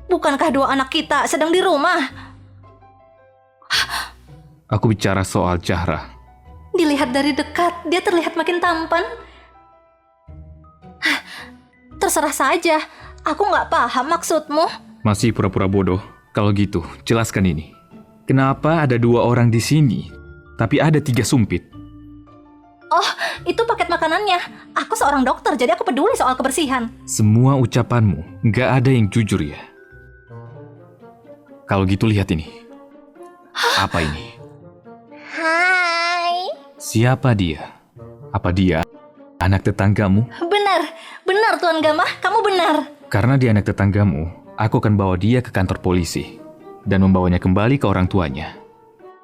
Bukankah dua anak kita sedang di rumah? Aku bicara soal Zahra. Dilihat dari dekat, dia terlihat makin tampan. Terserah saja. Aku nggak paham maksudmu. Masih pura-pura bodoh? Kalau gitu, jelaskan ini. Kenapa ada 2 orang di sini, tapi ada 3 sumpit? Oh, itu paket makanannya. Aku seorang dokter, jadi aku peduli soal kebersihan. Semua ucapanmu nggak ada yang jujur ya? Kalau gitu lihat ini. Apa ini? Hai. Siapa dia? Apa dia anak tetanggamu? Benar Tuan Gama, kamu benar. Karena dia anak tetanggamu, aku akan bawa dia ke kantor polisi dan membawanya kembali ke orang tuanya.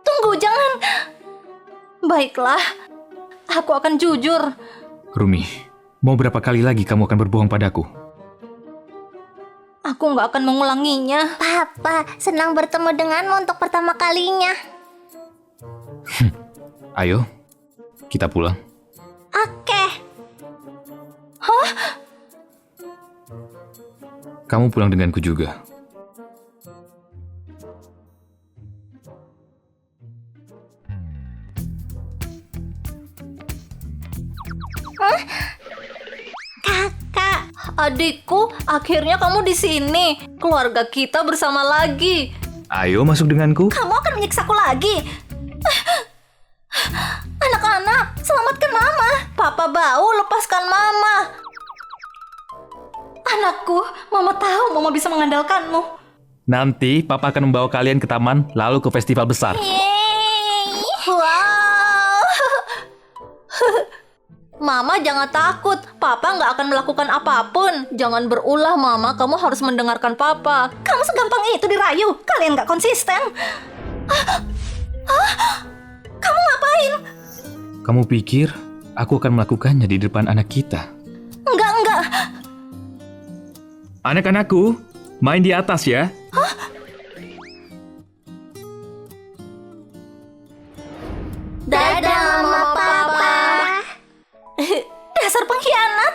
Tunggu, jangan. Baiklah, aku akan jujur. Rumi, mau berapa kali lagi kamu akan berbohong padaku? Aku nggak akan mengulanginya. Papa, senang bertemu denganmu untuk pertama kalinya. Ayo, kita pulang. Oke. Kamu pulang denganku juga. Kakak, Adikku, akhirnya kamu di sini. Keluarga kita bersama lagi. Ayo masuk denganku. Kamu akan menyiksaku lagi. Anak-anak, selamatkan Mama. Papa bau, lepaskan Mama. Anakku, Mama tahu Mama bisa mengandalkanmu. Nanti Papa akan membawa kalian ke taman, lalu ke festival besar. Wow. Mama jangan takut, Papa nggak akan melakukan apapun. Jangan berulah Mama, kamu harus mendengarkan Papa. Kamu segampang itu dirayu, kalian nggak konsisten. Kamu ngapain? Kamu pikir aku akan melakukannya di depan anak kita? Enggak. Anak-anakku, main di atas ya. dadah Mama Papa. Dasar pengkhianat.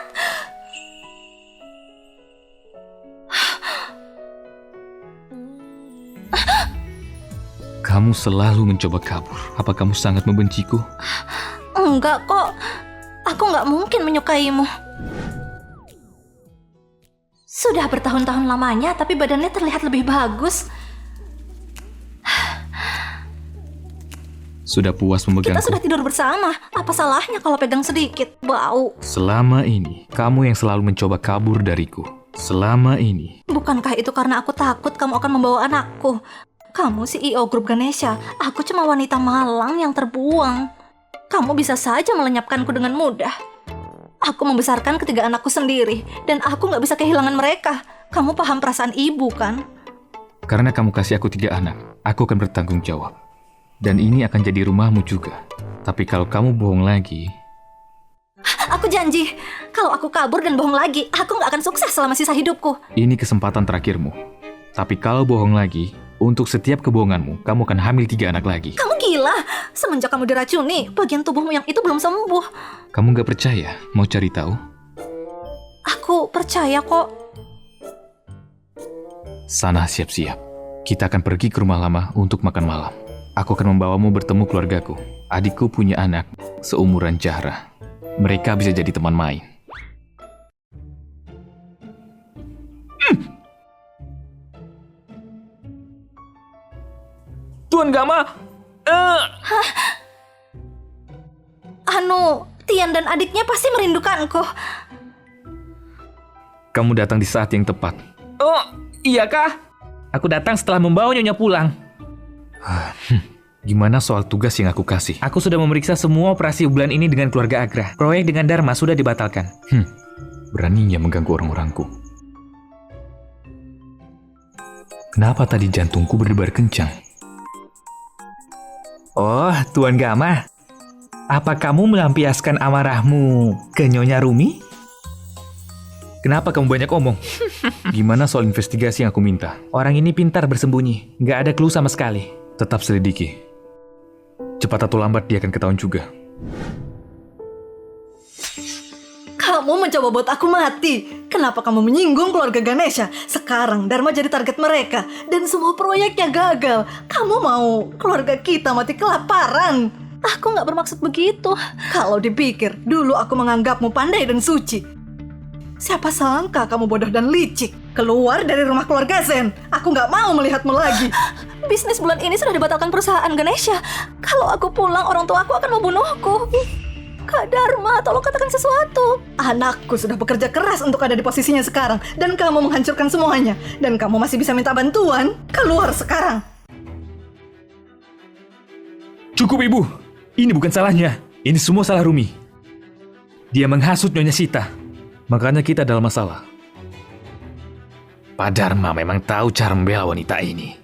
Kamu selalu mencoba kabur. Apa kamu sangat membenciku? Enggak kok, aku nggak mungkin menyukaimu. Sudah bertahun-tahun lamanya, tapi badannya terlihat lebih bagus. Sudah puas Kita memegangku? sudah tidur bersama. Apa salahnya kalau pegang sedikit? Bau. Selama ini, kamu yang selalu mencoba kabur dariku. Selama ini. Bukankah itu karena aku takut kamu akan membawa anakku? Kamu CEO grup Ganesha. Aku cuma wanita malang yang terbuang. Kamu bisa saja melenyapkanku dengan mudah. Aku membesarkan ketiga anakku sendiri, dan aku nggak bisa kehilangan mereka. Kamu paham perasaan ibu, kan? Karena kamu kasih aku 3 anak, aku akan bertanggung jawab. Dan ini akan jadi rumahmu juga. Tapi kalau kamu bohong lagi... Aku janji, kalau aku kabur dan bohong lagi, aku nggak akan sukses selama sisa hidupku. Ini kesempatan terakhirmu. Tapi kalau bohong lagi, untuk setiap kebohonganmu, kamu akan hamil 3 anak lagi. Kamu gila. Gila, semenjak kamu diracuni, bagian tubuhmu yang itu belum sembuh. Kamu nggak percaya? Mau cari tahu? Aku percaya kok. Sana siap-siap. Kita akan pergi ke rumah lama untuk makan malam. Aku akan membawamu bertemu keluargaku. Adikku punya anak seumuran Zahra. Mereka bisa jadi teman main. Tuan Gama! Tian dan adiknya pasti merindukanku. Kamu datang di saat yang tepat. Oh, iyakah? Aku datang setelah membawa Nyonya pulang. Gimana soal tugas yang aku kasih? Aku sudah memeriksa semua operasi bulan ini dengan keluarga Agra. Proyek dengan Dharma sudah dibatalkan. Beraninya mengganggu orang-orangku. Kenapa tadi jantungku berdebar kencang? Oh, Tuan Gama. Apa kamu melampiaskan amarahmu ke Nyonya Rumi? Kenapa kamu banyak omong? Gimana soal investigasi yang aku minta? Orang ini pintar bersembunyi. Nggak ada clue sama sekali. Tetap selidiki. Cepat atau lambat dia akan ketahuan juga. Kamu mencoba buat aku mati. Kenapa kamu menyinggung keluarga Ganesha? Sekarang Dharma jadi target mereka. Dan semua proyeknya gagal. Kamu mau keluarga kita mati kelaparan? Aku nggak bermaksud begitu. Kalau dipikir, dulu aku menganggapmu pandai dan suci. Siapa sangka kamu bodoh dan licik. Keluar dari rumah keluarga Zen. Aku nggak mau melihatmu lagi. Bisnis bulan ini sudah dibatalkan perusahaan Ganesha. Kalau aku pulang, orang tua aku akan membunuhku. Kak Dharma, tolong katakan sesuatu. Anakku sudah bekerja keras untuk ada di posisinya sekarang. Dan kamu menghancurkan semuanya. Dan kamu masih bisa minta bantuan. Keluar sekarang. Cukup, Ibu. Ini bukan salahnya. Ini semua salah Rumi. Dia menghasut Nyonya Sita. Makanya kita dalam masalah. Pak Dharma memang tahu cara membela wanita ini.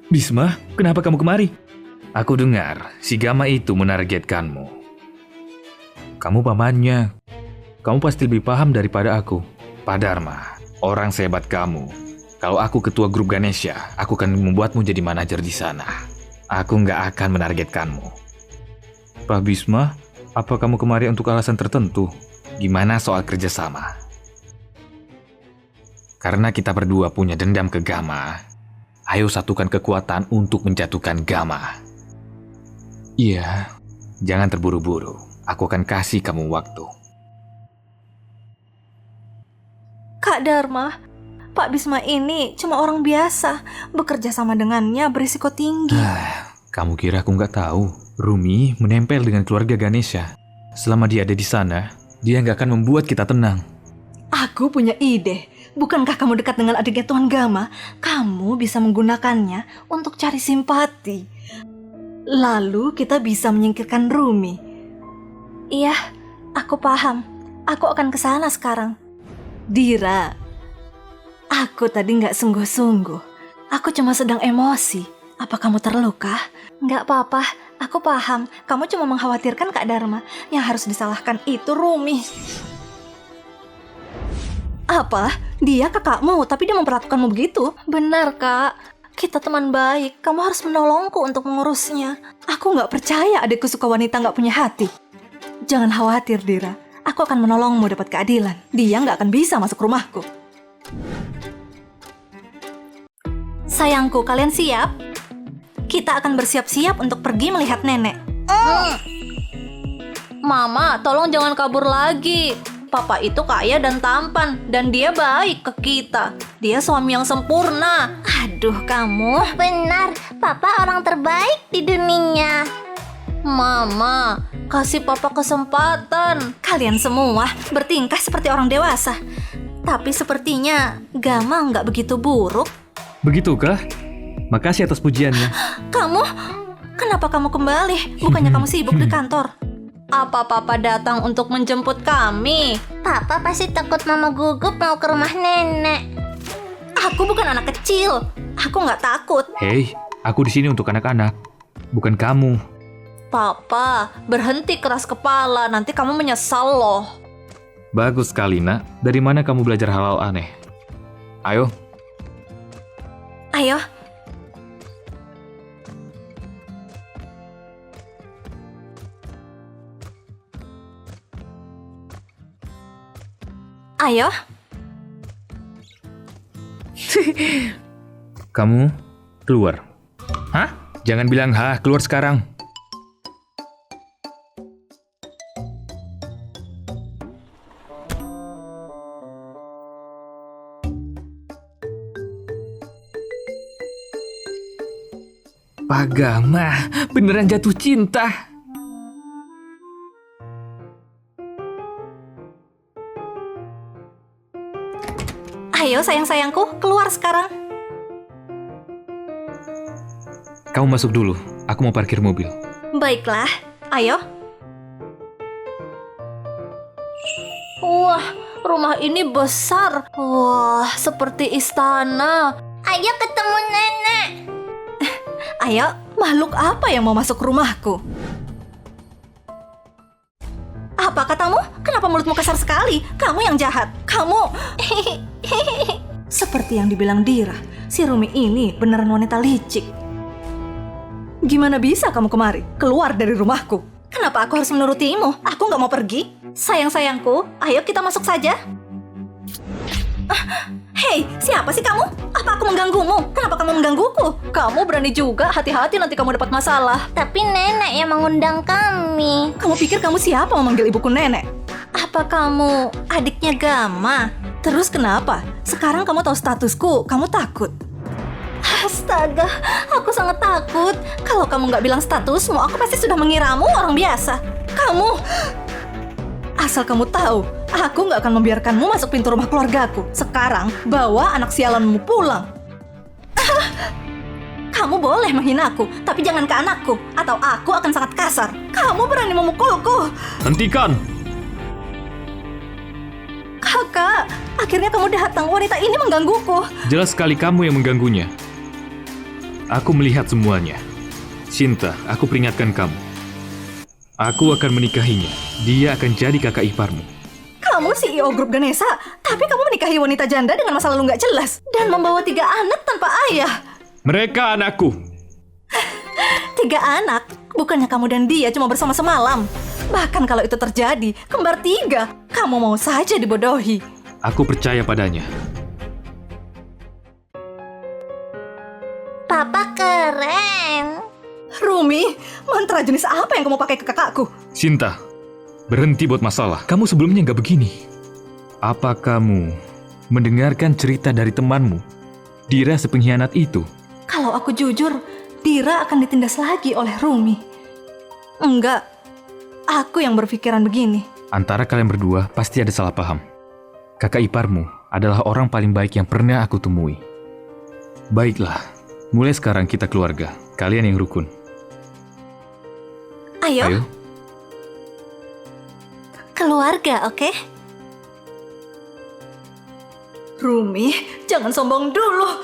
Bisma, kenapa kamu kemari? Aku dengar si Gama itu menargetkanmu. Kamu pamannya. Kamu pasti lebih paham daripada aku. Pak Dharma, orang sehebat kamu. Kalau aku ketua grup Ganesha, aku akan membuatmu jadi manajer di sana. Aku nggak akan menargetkanmu. Pak Bisma, apa kamu kemari untuk alasan tertentu? Gimana soal kerjasama? Karena kita berdua punya dendam ke Gama, ayo satukan kekuatan untuk menjatuhkan Gama. Iya, jangan terburu-buru. Aku akan kasih kamu waktu. Kak Dharma, Pak Bisma ini cuma orang biasa. Bekerja sama dengannya berisiko tinggi. Kamu kira aku nggak tahu? Rumi menempel dengan keluarga Ganesha. Selama dia ada di sana, dia nggak akan membuat kita tenang. Aku punya ide. Bukankah kamu dekat dengan adiknya Tuan Gama? Kamu bisa menggunakannya untuk cari simpati. Lalu kita bisa menyingkirkan Rumi. Iya, aku paham. Aku akan ke sana sekarang. Dira, aku tadi nggak sungguh-sungguh. Aku cuma sedang emosi. Apa kamu terluka? Nggak apa-apa, aku paham. Kamu cuma mengkhawatirkan Kak Dharma. Yang harus disalahkan itu Rumi. Apa? Dia kakakmu, tapi dia memperlakukanmu begitu? Benar, Kak. Kita teman baik. Kamu harus menolongku untuk mengurusnya. Aku nggak percaya adikku suka wanita nggak punya hati. Jangan khawatir, Dira. Aku akan menolongmu dapat keadilan. Dia nggak akan bisa masuk rumahku. Sayangku, kalian siap? Kita akan bersiap-siap untuk pergi melihat nenek. Mama, tolong jangan kabur lagi. Papa itu kaya dan tampan, dan dia baik ke kita. Dia suami yang sempurna. Aduh, kamu. Benar, Papa orang terbaik di dunia. Mama, kasih Papa kesempatan. Kalian semua bertingkah seperti orang dewasa. Tapi sepertinya Gama nggak begitu buruk. Begitukah? Makasih atas pujiannya. Kamu? Kenapa kamu kembali? Bukannya kamu sibuk di kantor? Apa Papa datang untuk menjemput kami? Papa pasti takut Mama gugup mau ke rumah nenek. Aku bukan anak kecil. Aku nggak takut. Hei, aku di sini untuk anak-anak, bukan kamu. Papa, berhenti keras kepala. Nanti kamu menyesal loh. Bagus sekali, Nak. Dari mana kamu belajar hal-hal aneh? Ayo. Ayo. Ayo, Kamu keluar. Hah? Jangan bilang keluar sekarang. Pagama, beneran jatuh cinta. ayo sayang-sayangku, keluar sekarang. Kamu masuk dulu, aku mau parkir mobil. Baiklah, ayo. Wah, rumah ini besar. Wah, seperti istana. Ayo ketemu nenek. Ayo, makhluk apa yang mau masuk rumahku? Apa katamu? Kenapa mulutmu kasar sekali? Kamu yang jahat. Kamu... Seperti yang dibilang Dira, si Rumi ini beneran wanita licik. Gimana bisa kamu kemari? Keluar dari rumahku. Kenapa aku harus menurutimu? Aku nggak mau pergi. Sayang-sayangku, ayo kita masuk saja. Hei, siapa sih kamu? Apa aku mengganggumu? Kenapa kamu menggangguku? Kamu berani juga, hati-hati nanti kamu dapat masalah. Tapi nenek yang mengundang kami. Kamu pikir kamu siapa memanggil ibuku nenek? Apa kamu adiknya Gama? Terus kenapa? Sekarang kamu tahu statusku, kamu takut. Astaga, aku sangat takut. Kalau kamu nggak bilang statusmu, aku pasti sudah mengiramu orang biasa. Kamu... Asal kamu tahu, aku nggak akan membiarkanmu masuk pintu rumah keluargaku. Sekarang, bawa anak sialanmu pulang. Kamu boleh menghina aku, tapi jangan ke anakku, atau aku akan sangat kasar. Kamu berani memukulku. Hentikan! Kakak, akhirnya kamu datang. Wanita ini menggangguku. Jelas sekali kamu yang mengganggunya. Aku melihat semuanya. Sinta, aku peringatkan kamu. Aku akan menikahinya. Dia akan jadi kakak iparmu. Kamu CEO grup Ganesha, tapi kamu menikahi wanita janda dengan masa lalu nggak jelas dan membawa 3 anak tanpa ayah. Mereka anakku. 3 anak? Bukannya kamu dan dia cuma bersama semalam? Bahkan kalau itu terjadi, kembar 3, kamu mau saja dibodohi. Aku percaya padanya. Papa keren. Rumi, mantra jenis apa yang kamu pakai ke kakakku? Sinta, berhenti buat masalah. Kamu sebelumnya nggak begini. Apa kamu mendengarkan cerita dari temanmu? Dira sepengkhianat itu. Kalau aku jujur, Dira akan ditindas lagi oleh Rumi. Enggak, aku yang berpikiran begini. Antara kalian berdua pasti ada salah paham. Kakak iparmu adalah orang paling baik yang pernah aku temui. Baiklah, mulai sekarang kita keluarga. Kalian yang rukun. Ayo. Keluarga, oke? Rumi, jangan sombong dulu.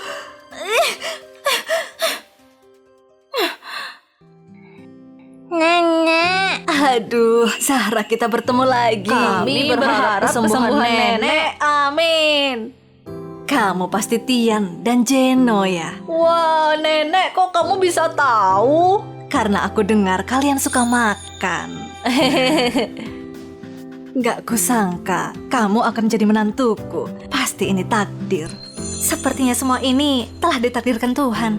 Nenek. Aduh, Zahra, kita bertemu lagi. Kami berharap kesembuhan nenek. Amin. Kamu pasti Tian dan Jeno ya? Wah, nenek, kok kamu bisa tahu? Karena aku dengar kalian suka makan. Gak kusangka kamu akan jadi menantuku. Pasti ini takdir. Sepertinya semua ini telah ditakdirkan Tuhan.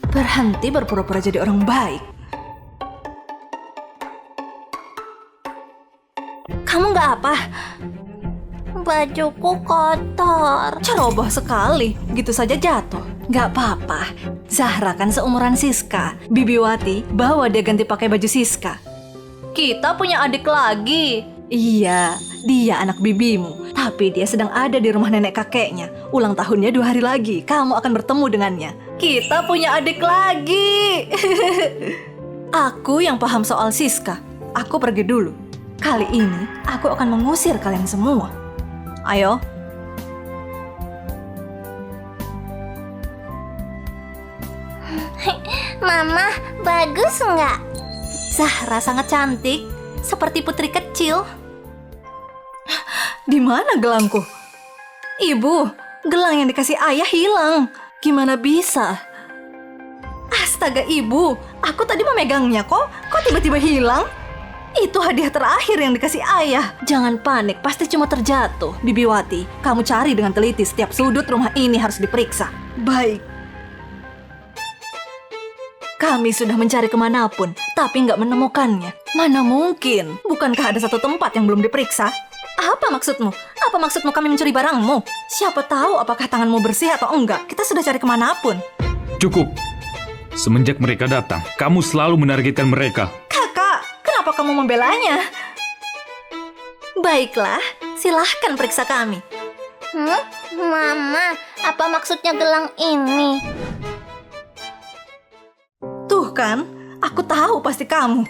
Berhenti berpura-pura jadi orang baik. Kamu gak apa? Bajuku kotor. Ceroboh sekali, gitu saja jatuh. Gak apa-apa, Zahra kan seumuran Siska. Bibiwati bawa dia ganti pakai baju Siska. Kita punya adik lagi. Iya, dia anak bibimu. Tapi dia sedang ada di rumah nenek kakeknya. Ulang tahunnya 2 hari lagi, kamu akan bertemu dengannya. Kita punya adik lagi. Aku yang paham soal Siska. Aku pergi dulu. Kali ini, aku akan mengusir kalian semua. Ayo. Mama, bagus nggak? Zahra sangat cantik, seperti putri kecil. Di mana gelangku? Ibu, gelang yang dikasih ayah hilang. Gimana bisa? Astaga ibu, aku tadi memegangnya kok tiba-tiba hilang? Itu hadiah terakhir yang dikasih ayah. Jangan panik, pasti cuma terjatuh. Bibiwati, kamu cari dengan teliti, setiap sudut rumah ini harus diperiksa. Baik. Kami sudah mencari kemanapun, tapi nggak menemukannya. Mana mungkin? Bukankah ada satu tempat yang belum diperiksa? Apa maksudmu? Apa maksudmu kami mencuri barangmu? Siapa tahu apakah tanganmu bersih atau enggak. Kita sudah cari kemanapun. Cukup. Semenjak mereka datang, kamu selalu menargetkan mereka. Kakak, kenapa kamu membelanya? Baiklah, silahkan periksa kami. Mama, apa maksudnya gelang ini? Tuh kan, aku tahu pasti kamu.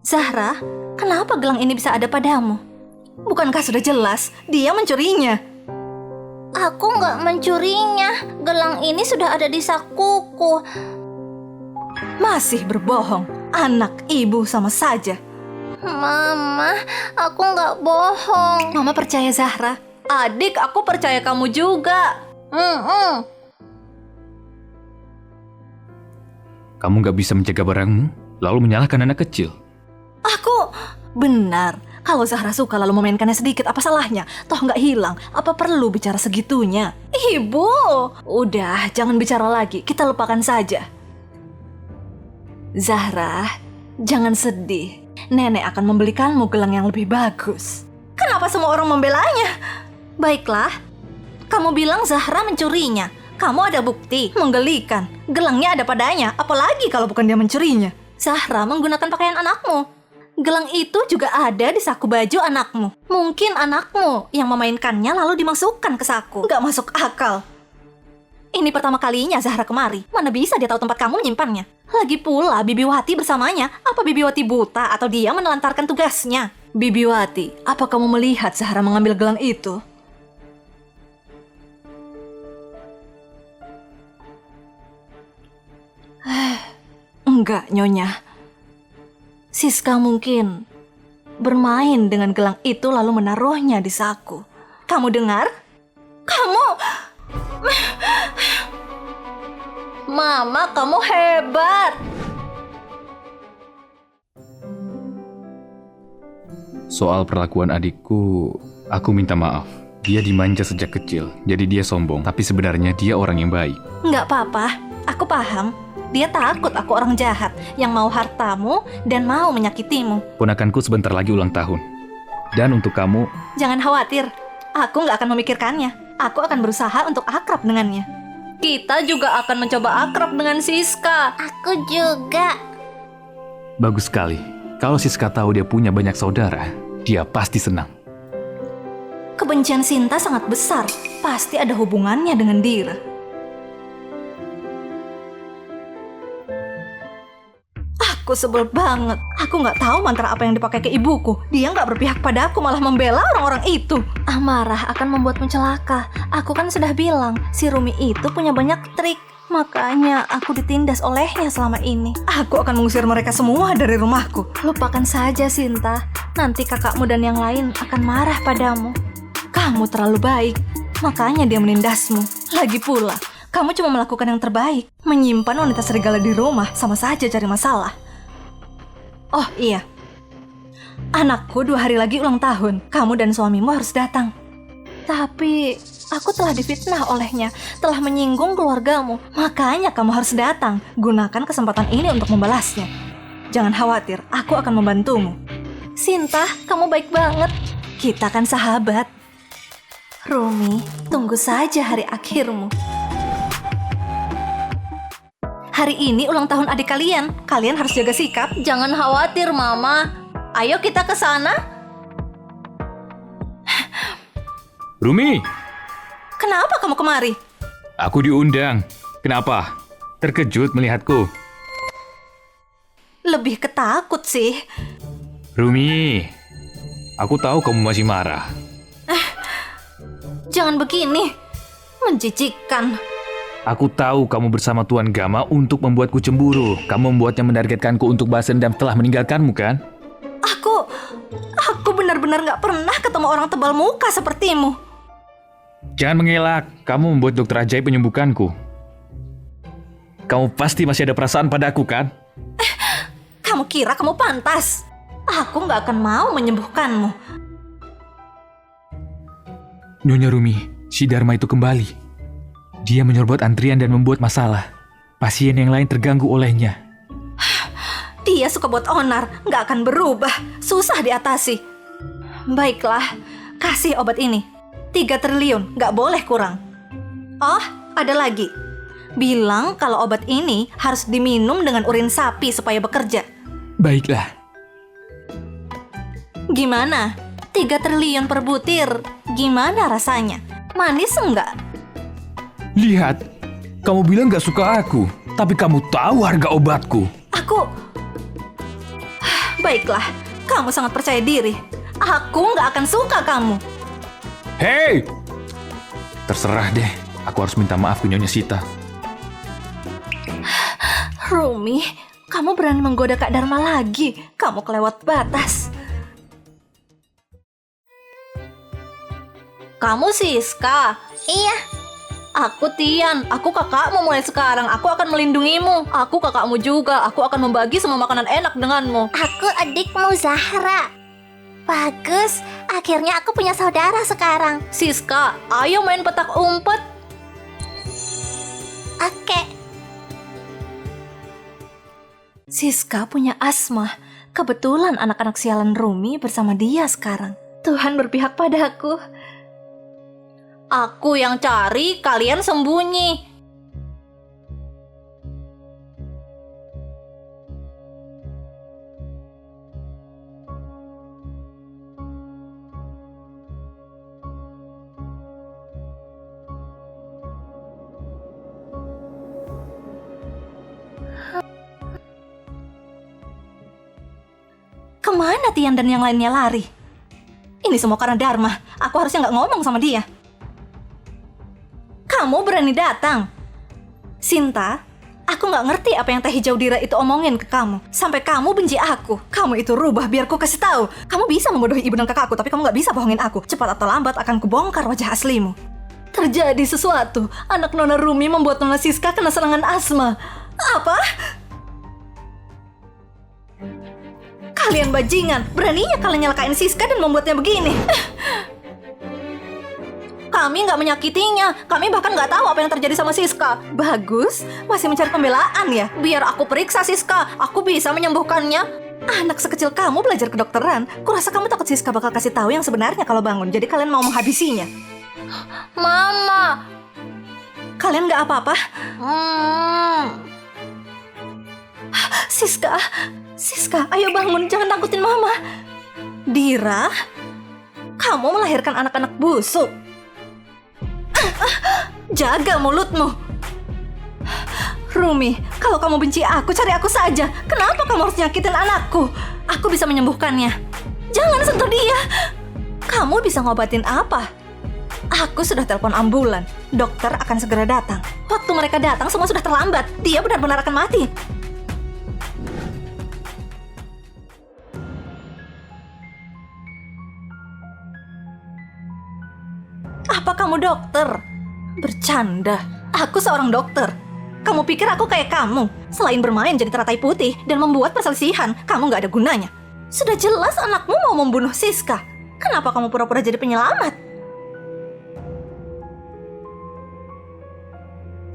Zahra, kenapa gelang ini bisa ada padamu? Bukankah sudah jelas dia mencurinya? Aku nggak mencurinya. Gelang ini sudah ada di sakuku. Masih berbohong, anak ibu sama saja. Mama, aku nggak bohong. Mama percaya Zahra. Adik, aku percaya kamu juga. Kamu gak bisa menjaga barangmu, lalu menyalahkan anak kecil. Aku... Benar, kalau Zahra suka lalu memainkannya sedikit, apa salahnya? Toh nggak hilang, apa perlu bicara segitunya? Ibu, udah jangan bicara lagi, kita lupakan saja. Zahra, jangan sedih. Nenek akan membelikanmu gelang yang lebih bagus. Kenapa semua orang membelanya? Baiklah, kamu bilang Zahra mencurinya. Kamu ada bukti, menggelikan. Gelangnya ada padanya, apalagi kalau bukan dia mencurinya. Zahra menggunakan pakaian anakmu. Gelang itu juga ada di saku baju anakmu. Mungkin anakmu yang memainkannya lalu dimasukkan ke saku. Gak masuk akal. Ini pertama kalinya Zahra kemari. Mana bisa dia tahu tempat kamu menyimpannya? Lagi pula Bibiwati bersamanya. Apa Bibiwati buta atau dia menelantarkan tugasnya? Bibiwati, apa kamu melihat Zahra mengambil gelang itu? Enggak, Nyonya. Siska mungkin bermain dengan gelang itu lalu menaruhnya di saku. Kamu dengar? Kamu... Mama, kamu hebat. Soal perlakuan adikku, aku minta maaf. Dia dimanja sejak kecil, jadi dia sombong. Tapi sebenarnya dia orang yang baik. Enggak apa-apa, aku paham. Dia takut aku orang jahat yang mau hartamu dan mau menyakitimu. Ponakanku sebentar lagi ulang tahun. Dan untuk kamu... Jangan khawatir, aku nggak akan memikirkannya. Aku akan berusaha untuk akrab dengannya. Kita juga akan mencoba akrab dengan Siska. Aku juga. Bagus sekali. Kalau Siska tahu dia punya banyak saudara, dia pasti senang. Kebencian Sinta sangat besar. Pasti ada hubungannya dengan Dira. Aku sebel banget. Aku nggak tahu mantra apa yang dipakai ke ibuku. Dia nggak berpihak padaku, malah membela orang-orang itu. Amarah akan membuatmu celaka. Aku kan sudah bilang, si Rumi itu punya banyak trik. Makanya aku ditindas olehnya selama ini. Aku akan mengusir mereka semua dari rumahku. Lupakan saja, Sinta. Nanti kakakmu dan yang lain akan marah padamu. Kamu terlalu baik, makanya dia menindasmu. Lagi pula, kamu cuma melakukan yang terbaik. Menyimpan wanita serigala di rumah sama saja cari masalah. Oh iya, anakku 2 hari lagi ulang tahun. Kamu dan suamimu harus datang. Tapi aku telah difitnah olehnya, telah menyinggung keluargamu. Makanya kamu harus datang. Gunakan kesempatan ini untuk membalasnya. Jangan khawatir, aku akan membantumu. Sinta, kamu baik banget. Kita kan sahabat. Rumi, tunggu saja hari akhirmu. Hari ini ulang tahun adik kalian. Kalian harus jaga sikap. Jangan khawatir, Mama. Ayo kita ke sana. Rumi, Kenapa kamu kemari? aku diundang. Kenapa? Terkejut melihatku. Lebih ketakut sih. Rumi, aku tahu kamu masih marah. Jangan begini. Menjijikkan. Aku tahu kamu bersama Tuan Gama untuk membuatku cemburu. Kamu membuatnya menargetkanku untuk balas dendam telah meninggalkanmu, kan? Aku benar-benar gak pernah ketemu orang tebal muka sepertimu. Jangan mengelak. Kamu membuat dokter ajaib menyembuhkanku. Kamu pasti masih ada perasaan padaku, kan? Kamu Kamu kira kamu pantas? Aku nggak akan mau menyembuhkanmu. Nyonya Rumi, si Dharma itu kembali. Dia menyerobot antrian dan membuat masalah. Pasien yang lain terganggu olehnya. Dia suka buat onar, nggak akan berubah, susah diatasi. Baiklah, kasih obat ini. 3 triliun, nggak boleh kurang. Oh, ada lagi. Bilang kalau obat ini harus diminum dengan urin sapi supaya bekerja. Baiklah. Gimana? 3 triliun per butir. Gimana rasanya? Manis enggak? Lihat, kamu bilang gak suka aku, tapi kamu tahu harga obatku. Aku... Baiklah, kamu sangat percaya diri. Aku nggak akan suka kamu. Hei! Terserah deh, aku harus minta maaf ke Nyonya Sita. Rumi, kamu berani menggoda Kak Dharma lagi. Kamu kelewat batas. Kamu Siska? Iya, Aku Tian, aku kakakmu mulai sekarang. Aku akan melindungimu. Aku kakakmu juga. Aku akan membagi semua makanan enak denganmu. aku adikmu Zahra. Bagus, akhirnya aku punya saudara sekarang. Siska, ayo main petak umpet. Oke, Siska punya asma. Kebetulan anak-anak sialan Rumi bersama dia sekarang. Tuhan berpihak padaku. Aku yang cari, kalian sembunyi. Kemana Tian dan yang lainnya lari? Ini semua karena Dharma. Aku harusnya nggak ngomong sama dia. Kamu berani datang? Sinta, aku nggak ngerti apa yang Teh Hijau Dira itu omongin ke kamu. Sampai kamu benci aku. Kamu itu rubah biar ku kasih tahu. Kamu bisa membodohi ibu dan kakakku, tapi kamu nggak bisa bohongin aku. Cepat atau lambat akan kubongkar wajah aslimu. Terjadi sesuatu. Anak Nona Rumi membuat Nona Siska kena serangan asma. Apa? Kalian bajingan, beraninya kalian nyelakain Siska dan membuatnya begini. Kami nggak menyakitinya, kami bahkan nggak tahu apa yang terjadi sama Siska. Bagus, masih mencari pembelaan ya? Biar aku periksa Siska, aku bisa menyembuhkannya. Anak sekecil kamu belajar kedokteran, kurasa kamu takut Siska bakal kasih tahu yang sebenarnya kalau bangun, jadi kalian mau menghabisinya. Mama. Kalian nggak apa-apa? Siska, ayo bangun, jangan takutin Mama. Dira, kamu melahirkan anak-anak busuk. Jaga mulutmu. Rumi, kalau kamu benci aku, cari aku saja. Kenapa kamu harus nyakitin anakku? Aku bisa menyembuhkannya. Jangan sentuh dia. Kamu bisa ngobatin apa? Aku sudah telepon ambulan. Dokter akan segera datang. Waktu mereka datang, semua sudah terlambat. Dia benar-benar akan mati. Apa kamu dokter? Bercanda. Aku seorang dokter. Kamu pikir aku kayak kamu? Selain bermain jadi teratai putih dan membuat perselisihan, kamu gak ada gunanya. Sudah jelas anakmu mau membunuh Siska. Kenapa kamu pura-pura jadi penyelamat?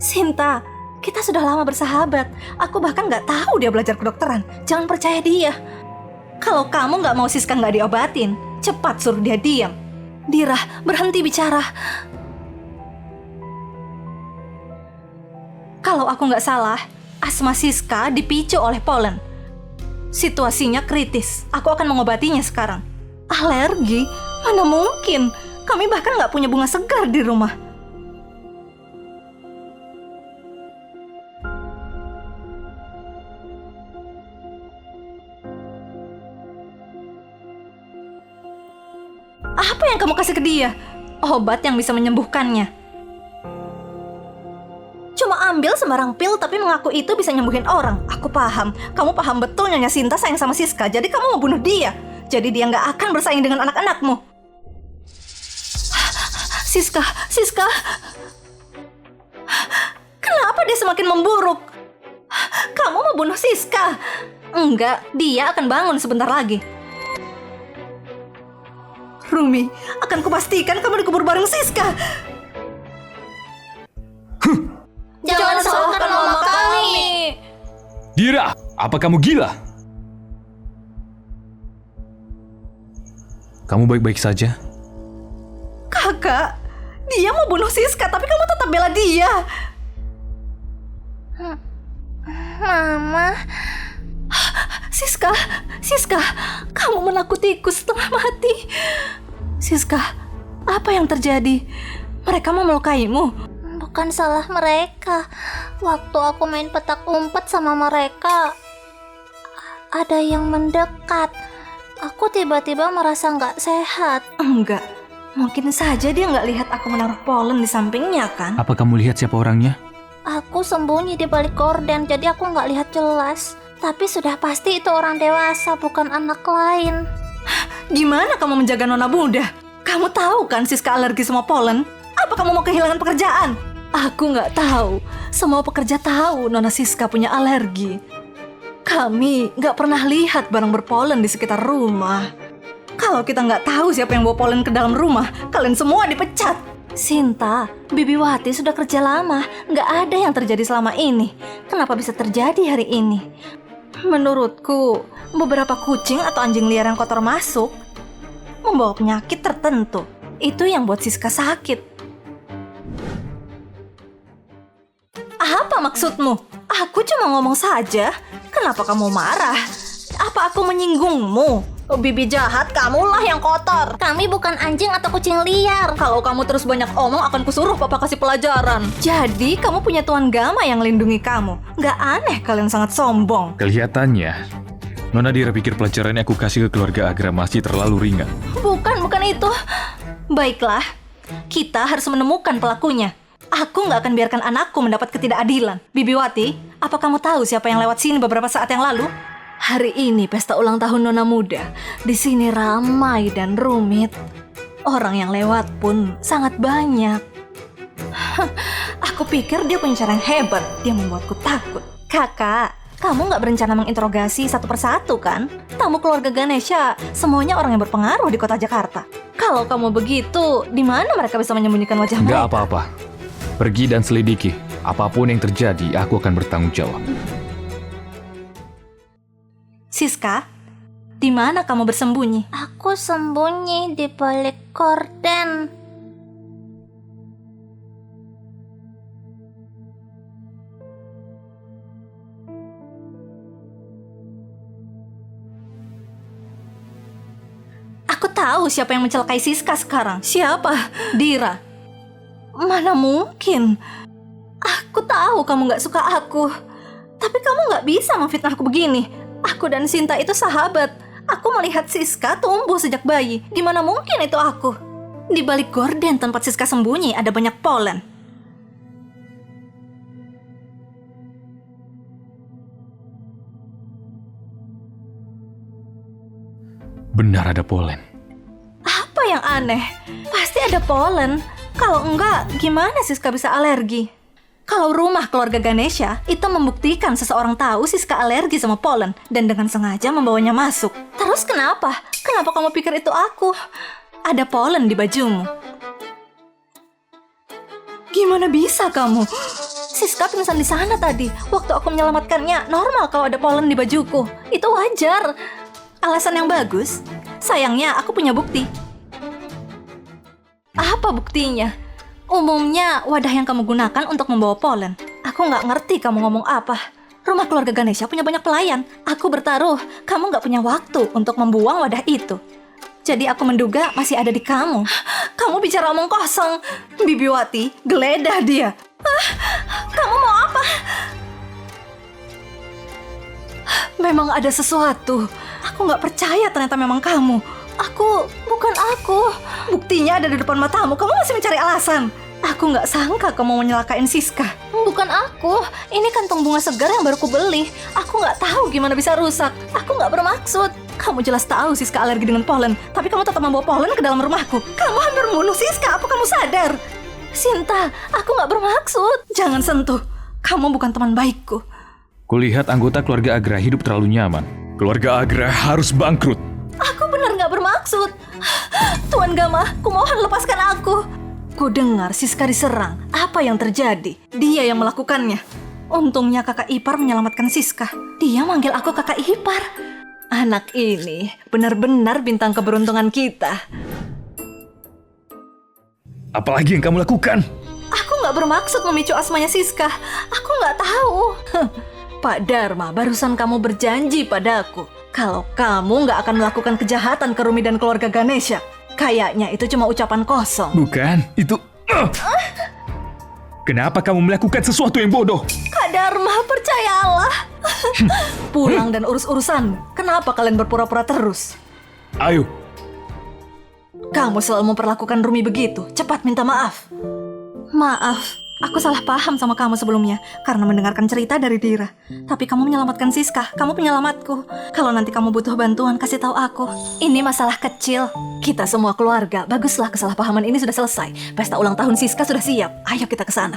Sinta, kita sudah lama bersahabat. Aku bahkan gak tahu dia belajar kedokteran. Jangan percaya dia. Kalau kamu gak mau Siska gak diobatin, cepat suruh dia diam. Dira, berhenti bicara. Kalau aku nggak salah, asma Siska dipicu oleh polen. Situasinya kritis. Aku akan mengobatinya sekarang. Alergi? Mana mungkin? Kami bahkan nggak punya bunga segar di rumah. Apa yang kamu kasih ke dia? Obat yang bisa menyembuhkannya. Cuma ambil sembarang pil tapi mengaku itu bisa nyembuhin orang. Aku paham. Kamu paham betul Nyonya Sinta sayang sama Siska. Jadi kamu mau bunuh dia. Jadi dia nggak akan bersaing dengan anak-anakmu. Siska. Kenapa dia semakin memburuk? Kamu mau bunuh Siska. Enggak, dia akan bangun sebentar lagi. Rumi, akan kupastikan kamu dikubur bareng Siska. Jangan salahkan mama kami. Dira, apa kamu gila? Kamu baik-baik saja? Kakak, dia mau bunuh Siska, tapi kamu tetap bela dia. Mama, Siska, kamu menakutiku setengah mati. Siska, apa yang terjadi? Mereka mau melukaimu? bukan salah mereka. Waktu aku main petak umpet sama mereka, ada yang mendekat. Aku tiba-tiba merasa nggak sehat. Enggak, mungkin saja dia nggak lihat aku menaruh polen di sampingnya kan? Apa kamu lihat siapa orangnya? Aku sembunyi di balik gorden, jadi aku nggak lihat jelas. Tapi sudah pasti itu orang dewasa, bukan anak lain. Gimana kamu menjaga nona muda? Kamu tahu kan Siska alergi sama polen? Apa kamu mau kehilangan pekerjaan? Aku nggak tahu. Semua pekerja tahu nona Siska punya alergi. Kami nggak pernah lihat barang berpolen di sekitar rumah. Kalau kita nggak tahu siapa yang bawa polen ke dalam rumah, kalian semua dipecat. Sinta, Bibi Wati sudah kerja lama. Nggak ada yang terjadi selama ini. Kenapa bisa terjadi hari ini? Menurutku, beberapa kucing atau anjing liar yang kotor masuk membawa penyakit tertentu. Itu yang buat Siska sakit. Apa maksudmu? Aku cuma ngomong saja. Kenapa kamu marah? Apa aku menyinggungmu? Bibi jahat, kamulah yang kotor. Kami bukan anjing atau kucing liar. Kalau kamu terus banyak omong, akan kusuruh papa kasih pelajaran. Jadi, kamu punya Tuan Gama yang lindungi kamu. Nggak aneh kalian sangat sombong. Kelihatannya, Nona Dira pikir pelajaran yang aku kasih ke keluarga Agra masih terlalu ringan. Bukan itu. Baiklah, kita harus menemukan pelakunya. Aku nggak akan biarkan anakku mendapat ketidakadilan. Bibi Wati, apa kamu tahu siapa yang lewat sini beberapa saat yang lalu? Hari ini pesta ulang tahun Nona Muda. Di sini ramai dan rumit. Orang yang lewat pun sangat banyak. Aku pikir dia punya cara yang hebat. Dia membuatku takut. Kakak, kamu nggak berencana menginterogasi satu persatu kan? Tamu keluarga Ganesha, semuanya orang yang berpengaruh di kota Jakarta. Kalau kamu begitu, di mana mereka bisa menyembunyikan wajah Nggak mereka? apa-apa. Pergi dan selidiki. Apapun yang terjadi, aku akan bertanggung jawab. Siska, di mana kamu bersembunyi? Aku sembunyi di balik gorden. Aku tahu siapa yang mencelakai Siska sekarang. Siapa? Dira. Mana mungkin? Aku tahu kamu gak suka aku. Tapi kamu gak bisa memfitnah aku begini. Aku dan Sinta itu sahabat. Aku melihat Siska tumbuh sejak bayi. Gimana mungkin itu aku? Di balik gorden tempat Siska sembunyi ada banyak polen. Benar ada polen. Apa yang aneh? Pasti ada polen. Kalau enggak, gimana Siska bisa alergi? Kalau rumah keluarga Ganesha itu membuktikan seseorang tahu Siska alergi sama polen dan dengan sengaja membawanya masuk. Terus kenapa? Kenapa kamu pikir itu aku? Ada polen di bajumu. Gimana bisa kamu? Siska pingsan di sana tadi. Waktu aku menyelamatkannya, normal kalau ada polen di bajuku. Itu wajar. Alasan yang bagus. Sayangnya aku punya bukti. Apa buktinya? Umumnya wadah yang kamu gunakan untuk membawa polen. Aku nggak ngerti kamu ngomong apa. Rumah keluarga Ganesha punya banyak pelayan. Aku bertaruh, kamu nggak punya waktu untuk membuang wadah itu. Jadi aku menduga masih ada di kamu. Kamu bicara omong kosong. Bibi Wati, geledah dia. Kamu mau apa? Memang ada sesuatu. Aku nggak percaya ternyata memang kamu. Bukan aku. Buktinya ada di depan matamu. Kamu masih mencari alasan. Aku nggak sangka kamu mau nyelakain Siska. Bukan aku. Ini kantung bunga segar yang baru kubeli. Aku nggak tahu gimana bisa rusak. Aku nggak bermaksud. Kamu jelas tahu Siska alergi dengan polen. Tapi kamu tetap membawa polen ke dalam rumahku. Kamu hampir membunuh Siska. Apa kamu sadar? Sinta, aku nggak bermaksud. Jangan sentuh. Kamu bukan teman baikku. Kulihat anggota keluarga Agra hidup terlalu nyaman. Keluarga Agra harus bangkrut. Aku benar nggak bermaksud. Tuan Gama, kumohon lepaskan aku. Ku dengar Siska diserang. Apa yang terjadi? Dia yang melakukannya. Untungnya kakak ipar menyelamatkan Siska. Dia manggil aku kakak ipar. Anak ini benar-benar bintang keberuntungan kita. Apalagi yang kamu lakukan? Aku nggak bermaksud memicu asmanya Siska. Aku nggak tahu. Pak Dharma, barusan kamu berjanji padaku kalau kamu nggak akan melakukan kejahatan ke Rumi dan keluarga Ganesha. Kayaknya itu cuma ucapan kosong. Bukan, itu... Kenapa kamu melakukan sesuatu yang bodoh? Kak Dharma, percayalah. Pulang dan urus urusanmu. Kenapa kalian berpura-pura terus? Ayo. Kamu selalu memperlakukan Rumi begitu. Cepat minta maaf. Maaf, aku salah paham sama kamu sebelumnya karena mendengarkan cerita dari Dira. Tapi kamu menyelamatkan Siska, kamu penyelamatku. Kalau nanti kamu butuh bantuan, kasih tahu aku. Ini masalah kecil. Kita semua keluarga, baguslah kesalahpahaman ini sudah selesai. Pesta ulang tahun Siska sudah siap. Ayo kita ke sana.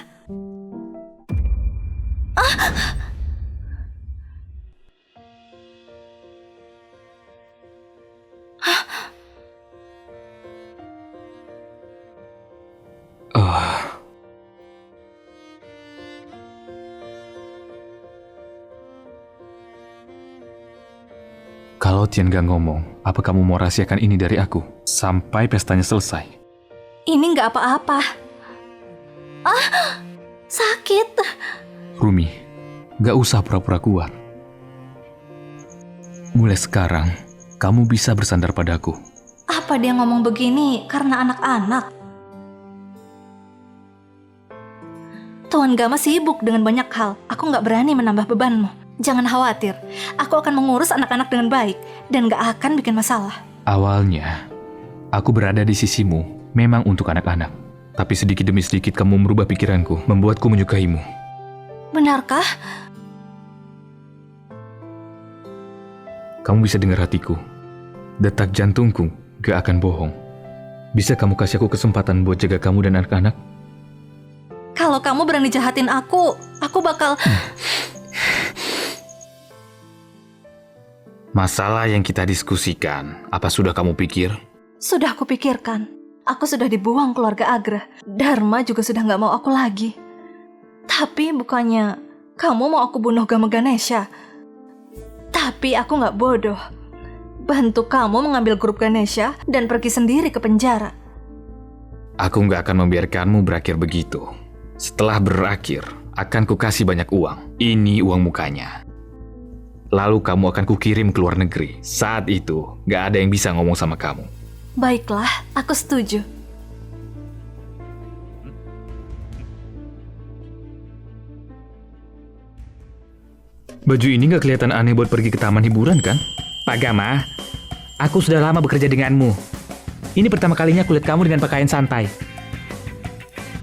Kalau Tian gak ngomong, apa kamu mau rahasiakan ini dari aku? Sampai pestanya selesai. Ini nggak apa-apa. Sakit. Rumi, gak usah pura-pura kuat. Mulai sekarang, kamu bisa bersandar padaku. Apa dia ngomong begini karena anak-anak? Tuan Gama sibuk dengan banyak hal. Aku nggak berani menambah bebanmu. Jangan khawatir, aku akan mengurus anak-anak dengan baik dan gak akan bikin masalah. Awalnya, aku berada di sisimu memang untuk anak-anak. Tapi sedikit demi sedikit kamu merubah pikiranku, membuatku menyukaimu. Benarkah? Kamu bisa dengar hatiku. Detak jantungku gak akan bohong. Bisa kamu kasih aku kesempatan buat jaga kamu dan anak-anak? Kalau kamu berani jahatin aku bakal... Masalah yang kita diskusikan, apa sudah kamu pikir? Sudah aku pikirkan. Aku sudah dibuang keluarga Agra. Dharma juga sudah gak mau aku lagi. Tapi bukannya kamu mau aku bunuh Gama Ganesha. Tapi aku gak bodoh. Bantu kamu mengambil grup Ganesha dan pergi sendiri ke penjara. Aku gak akan membiarkanmu berakhir begitu. Setelah berakhir, akan kukasih banyak uang. Ini uang mukanya. Lalu kamu akan kukirim ke luar negeri. Saat itu, gak ada yang bisa ngomong sama kamu. Baiklah, aku setuju. Baju ini gak kelihatan aneh buat pergi ke taman hiburan kan? Pak Gama, aku sudah lama bekerja denganmu. Ini pertama kalinya kulihat kamu dengan pakaian santai.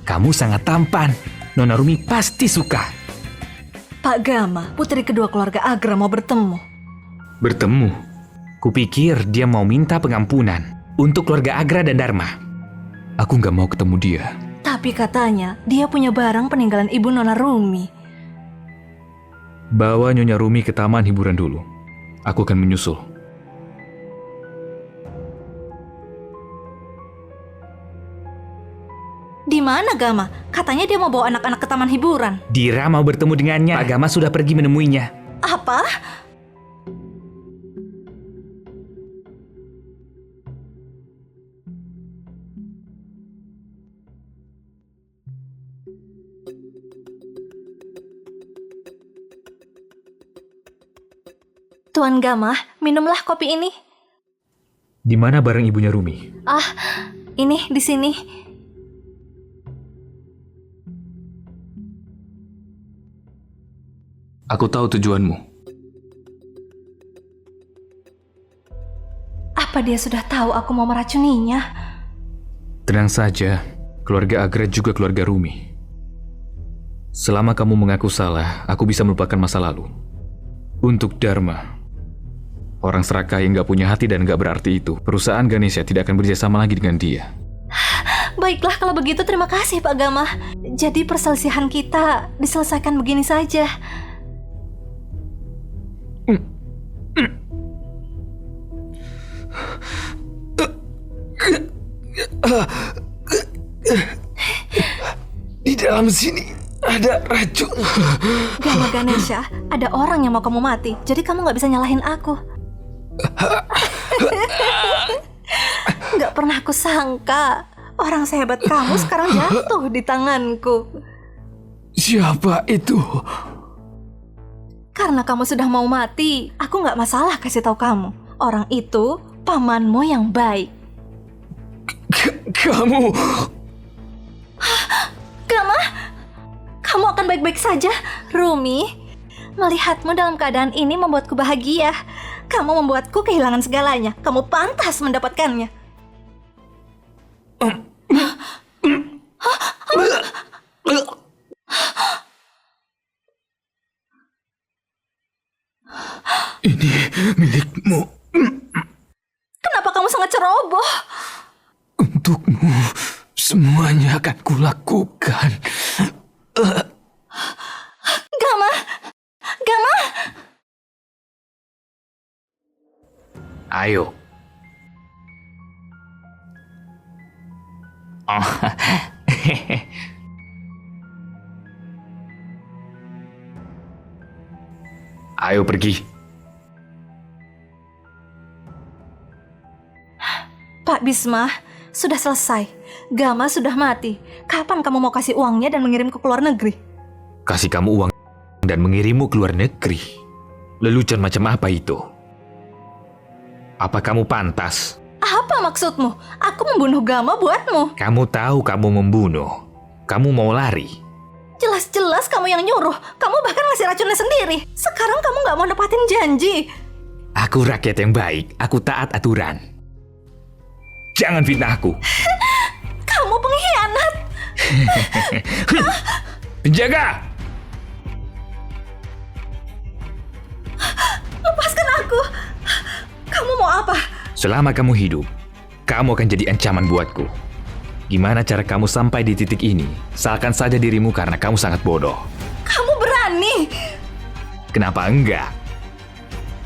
Kamu sangat tampan. Nona Rumi pasti suka. Pak Gama, putri kedua keluarga Agra mau bertemu. Bertemu? Kupikir dia mau minta pengampunan untuk keluarga Agra dan Dharma. Aku gak mau ketemu dia. Tapi katanya dia punya barang peninggalan ibu Nona Rumi. Bawa Nyonya Rumi ke taman hiburan dulu. Aku akan menyusul. Di mana Gama? Katanya dia mau bawa anak-anak ke taman hiburan. Dira mau bertemu dengannya. Pak Gama sudah pergi menemuinya. Apa? Tuan Gama, minumlah kopi ini. Di mana barang ibunya Rumi? Ini di sini. Aku tahu tujuanmu. Apa dia sudah tahu aku mau meracuninya? Tenang saja, keluarga Agra juga keluarga Rumi. Selama kamu mengaku salah, aku bisa melupakan masa lalu. Untuk Dharma, orang serakah yang gak punya hati dan gak berarti itu, perusahaan Ganesha tidak akan bekerjasama lagi dengan dia. Baiklah kalau begitu, terima kasih Pak Gama. Jadi perselisihan kita diselesaikan begini saja. Di dalam sini ada racun. Gama Ganesha, ada orang yang mau kamu mati, jadi kamu nggak bisa nyalahin aku. Nggak pernah aku sangka orang sehebat kamu sekarang jatuh di tanganku. Siapa itu? Karena kamu sudah mau mati, aku nggak masalah kasih tahu kamu. Orang itu pamanmu yang baik. Kamu... Gama, kamu akan baik-baik saja, Rumi. Melihatmu dalam keadaan ini membuatku bahagia. Kamu membuatku kehilangan segalanya. Kamu pantas mendapatkannya. Ini milikmu. Kenapa kamu sangat ceroboh? Untukmu, semuanya akan kulakukan. Gama, Gama. Ayo. Oh. Ayo pergi. Pak Bisma, sudah selesai. Gama sudah mati. Kapan kamu mau kasih uangnya dan mengirimku ke luar negeri? Kasih kamu uang dan mengirimmu ke luar negeri. Lelucon macam apa itu? Apa kamu pantas? Apa maksudmu? Aku membunuh Gama buatmu. Kamu tahu kamu membunuh. Kamu mau lari. Jelas-jelas kamu yang nyuruh. Kamu bahkan ngasih racunnya sendiri. Sekarang kamu nggak mau nepatin janji. Aku rakyat yang baik. Aku taat aturan. Jangan fitnah aku. Kamu pengkhianat. Penjaga! Lepaskan aku. Kamu mau apa? Selama kamu hidup, kamu akan jadi ancaman buatku. Gimana cara kamu sampai di titik ini? Salahkan saja dirimu karena kamu sangat bodoh. Kamu berani. Kenapa enggak?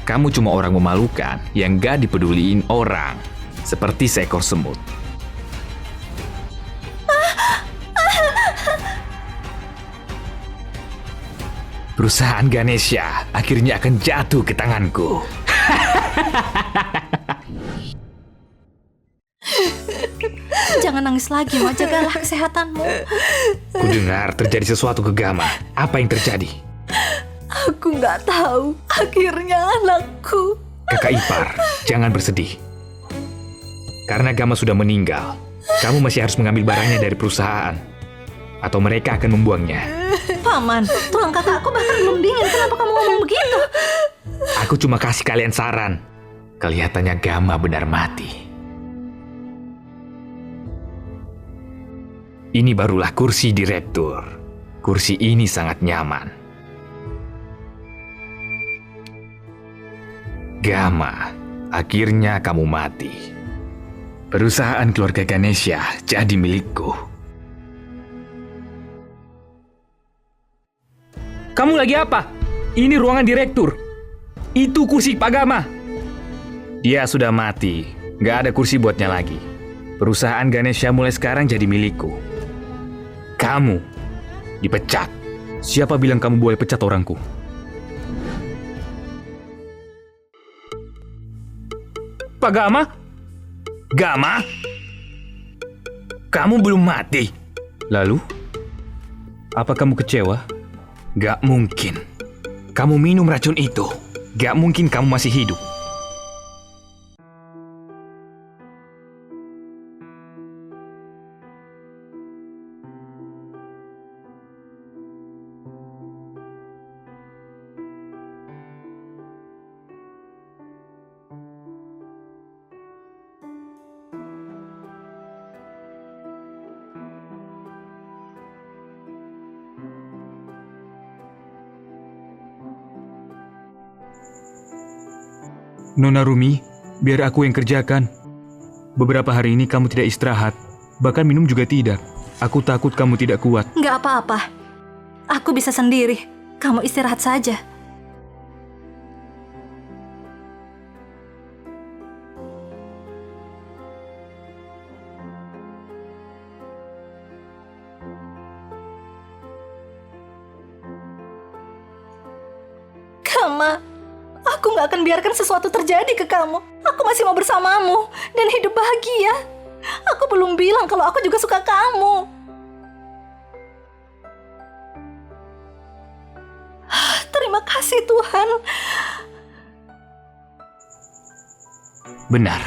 Kamu cuma orang memalukan yang gak dipeduliin orang. Seperti seekor semut. Perusahaan Ganesha akhirnya akan jatuh ke tanganku. Jangan nangis lagi, mau jagalah kesehatanmu. Kudengar terjadi sesuatu ke Gama. Apa yang terjadi? Aku nggak tahu. Akhirnya anakku. Kakak ipar, jangan bersedih. Karena Gama sudah meninggal, kamu masih harus mengambil barangnya dari perusahaan. Atau mereka akan membuangnya. Paman, tulang kakakku bahkan belum dingin. Kenapa kamu ngomong begitu? Aku cuma kasih kalian saran. Kelihatannya Gama benar mati. Ini barulah kursi direktur. Kursi ini sangat nyaman. Gama, akhirnya kamu mati. Perusahaan keluarga Ganesha jadi milikku. Kamu lagi apa? Ini ruangan direktur. Itu kursi Pak Gama. Dia sudah mati. Gak ada kursi buatnya lagi. Perusahaan Ganesha mulai sekarang jadi milikku. Kamu dipecat. Siapa bilang kamu boleh pecat orangku? Pak Gama? Gama? Kamu belum mati. Lalu? Apa kamu kecewa? Gak mungkin. Kamu minum racun itu. Gak mungkin kamu masih hidup. Nona Rumi, biar aku yang kerjakan. Beberapa hari ini kamu tidak istirahat, bahkan minum juga tidak. Aku takut kamu tidak kuat. Nggak apa-apa. Aku bisa sendiri. Kamu istirahat saja. Aku gak akan biarkan sesuatu terjadi ke kamu. Aku masih mau bersamamu dan hidup bahagia. Aku belum bilang kalau aku juga suka kamu. Terima kasih Tuhan. Benar.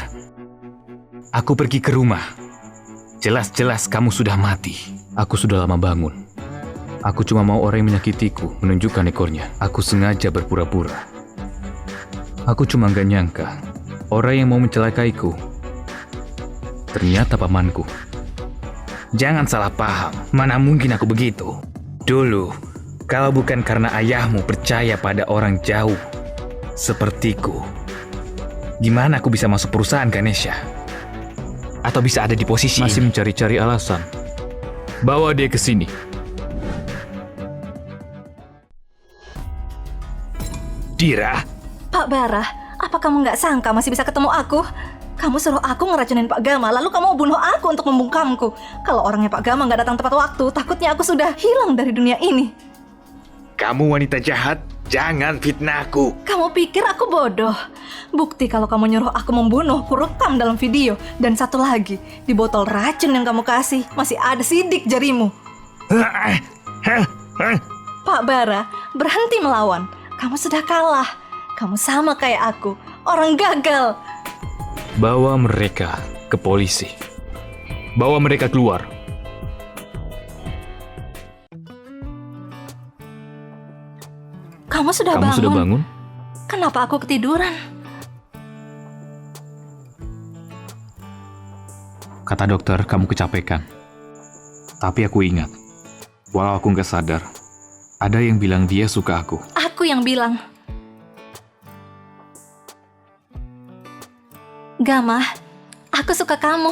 Aku pergi ke rumah. Jelas-jelas kamu sudah mati. Aku sudah lama bangun. Aku cuma mau orang yang menyakitiku menunjukkan ekornya. Aku sengaja berpura-pura. Aku cuma gak nyangka orang yang mau mencelakaiku ternyata pamanku. Jangan salah paham. Mana mungkin aku begitu. Dulu, kalau bukan karena ayahmu percaya pada orang jauh sepertiku, gimana aku bisa masuk perusahaan Ganesha? Atau bisa ada di posisi Masih ini? mencari-cari alasan. Bawa dia ke sini. Dira, Pak Bara, apa kamu nggak sangka masih bisa ketemu aku? Kamu suruh aku ngeracunin Pak Gama, lalu kamu mau bunuh aku untuk membungkamku. Kalau orangnya Pak Gama nggak datang tepat waktu, takutnya aku sudah hilang dari dunia ini. kamu wanita jahat. Jangan fitnahku. Kamu pikir aku bodoh? Bukti kalau kamu nyuruh aku membunuh, ku rekam dalam video. Dan satu lagi, di botol racun yang kamu kasih, masih ada sidik jarimu. Pak Bara, berhenti melawan. Kamu sudah kalah. Kamu sama kayak aku, orang gagal. Bawa mereka ke polisi. Bawa mereka keluar. Kamu sudah Kamu sudah bangun? Kenapa aku ketiduran? Kata dokter, kamu kecapekan. Tapi aku ingat, walau aku nggak sadar, ada yang bilang dia suka aku. Aku yang bilang. Gama, aku suka kamu.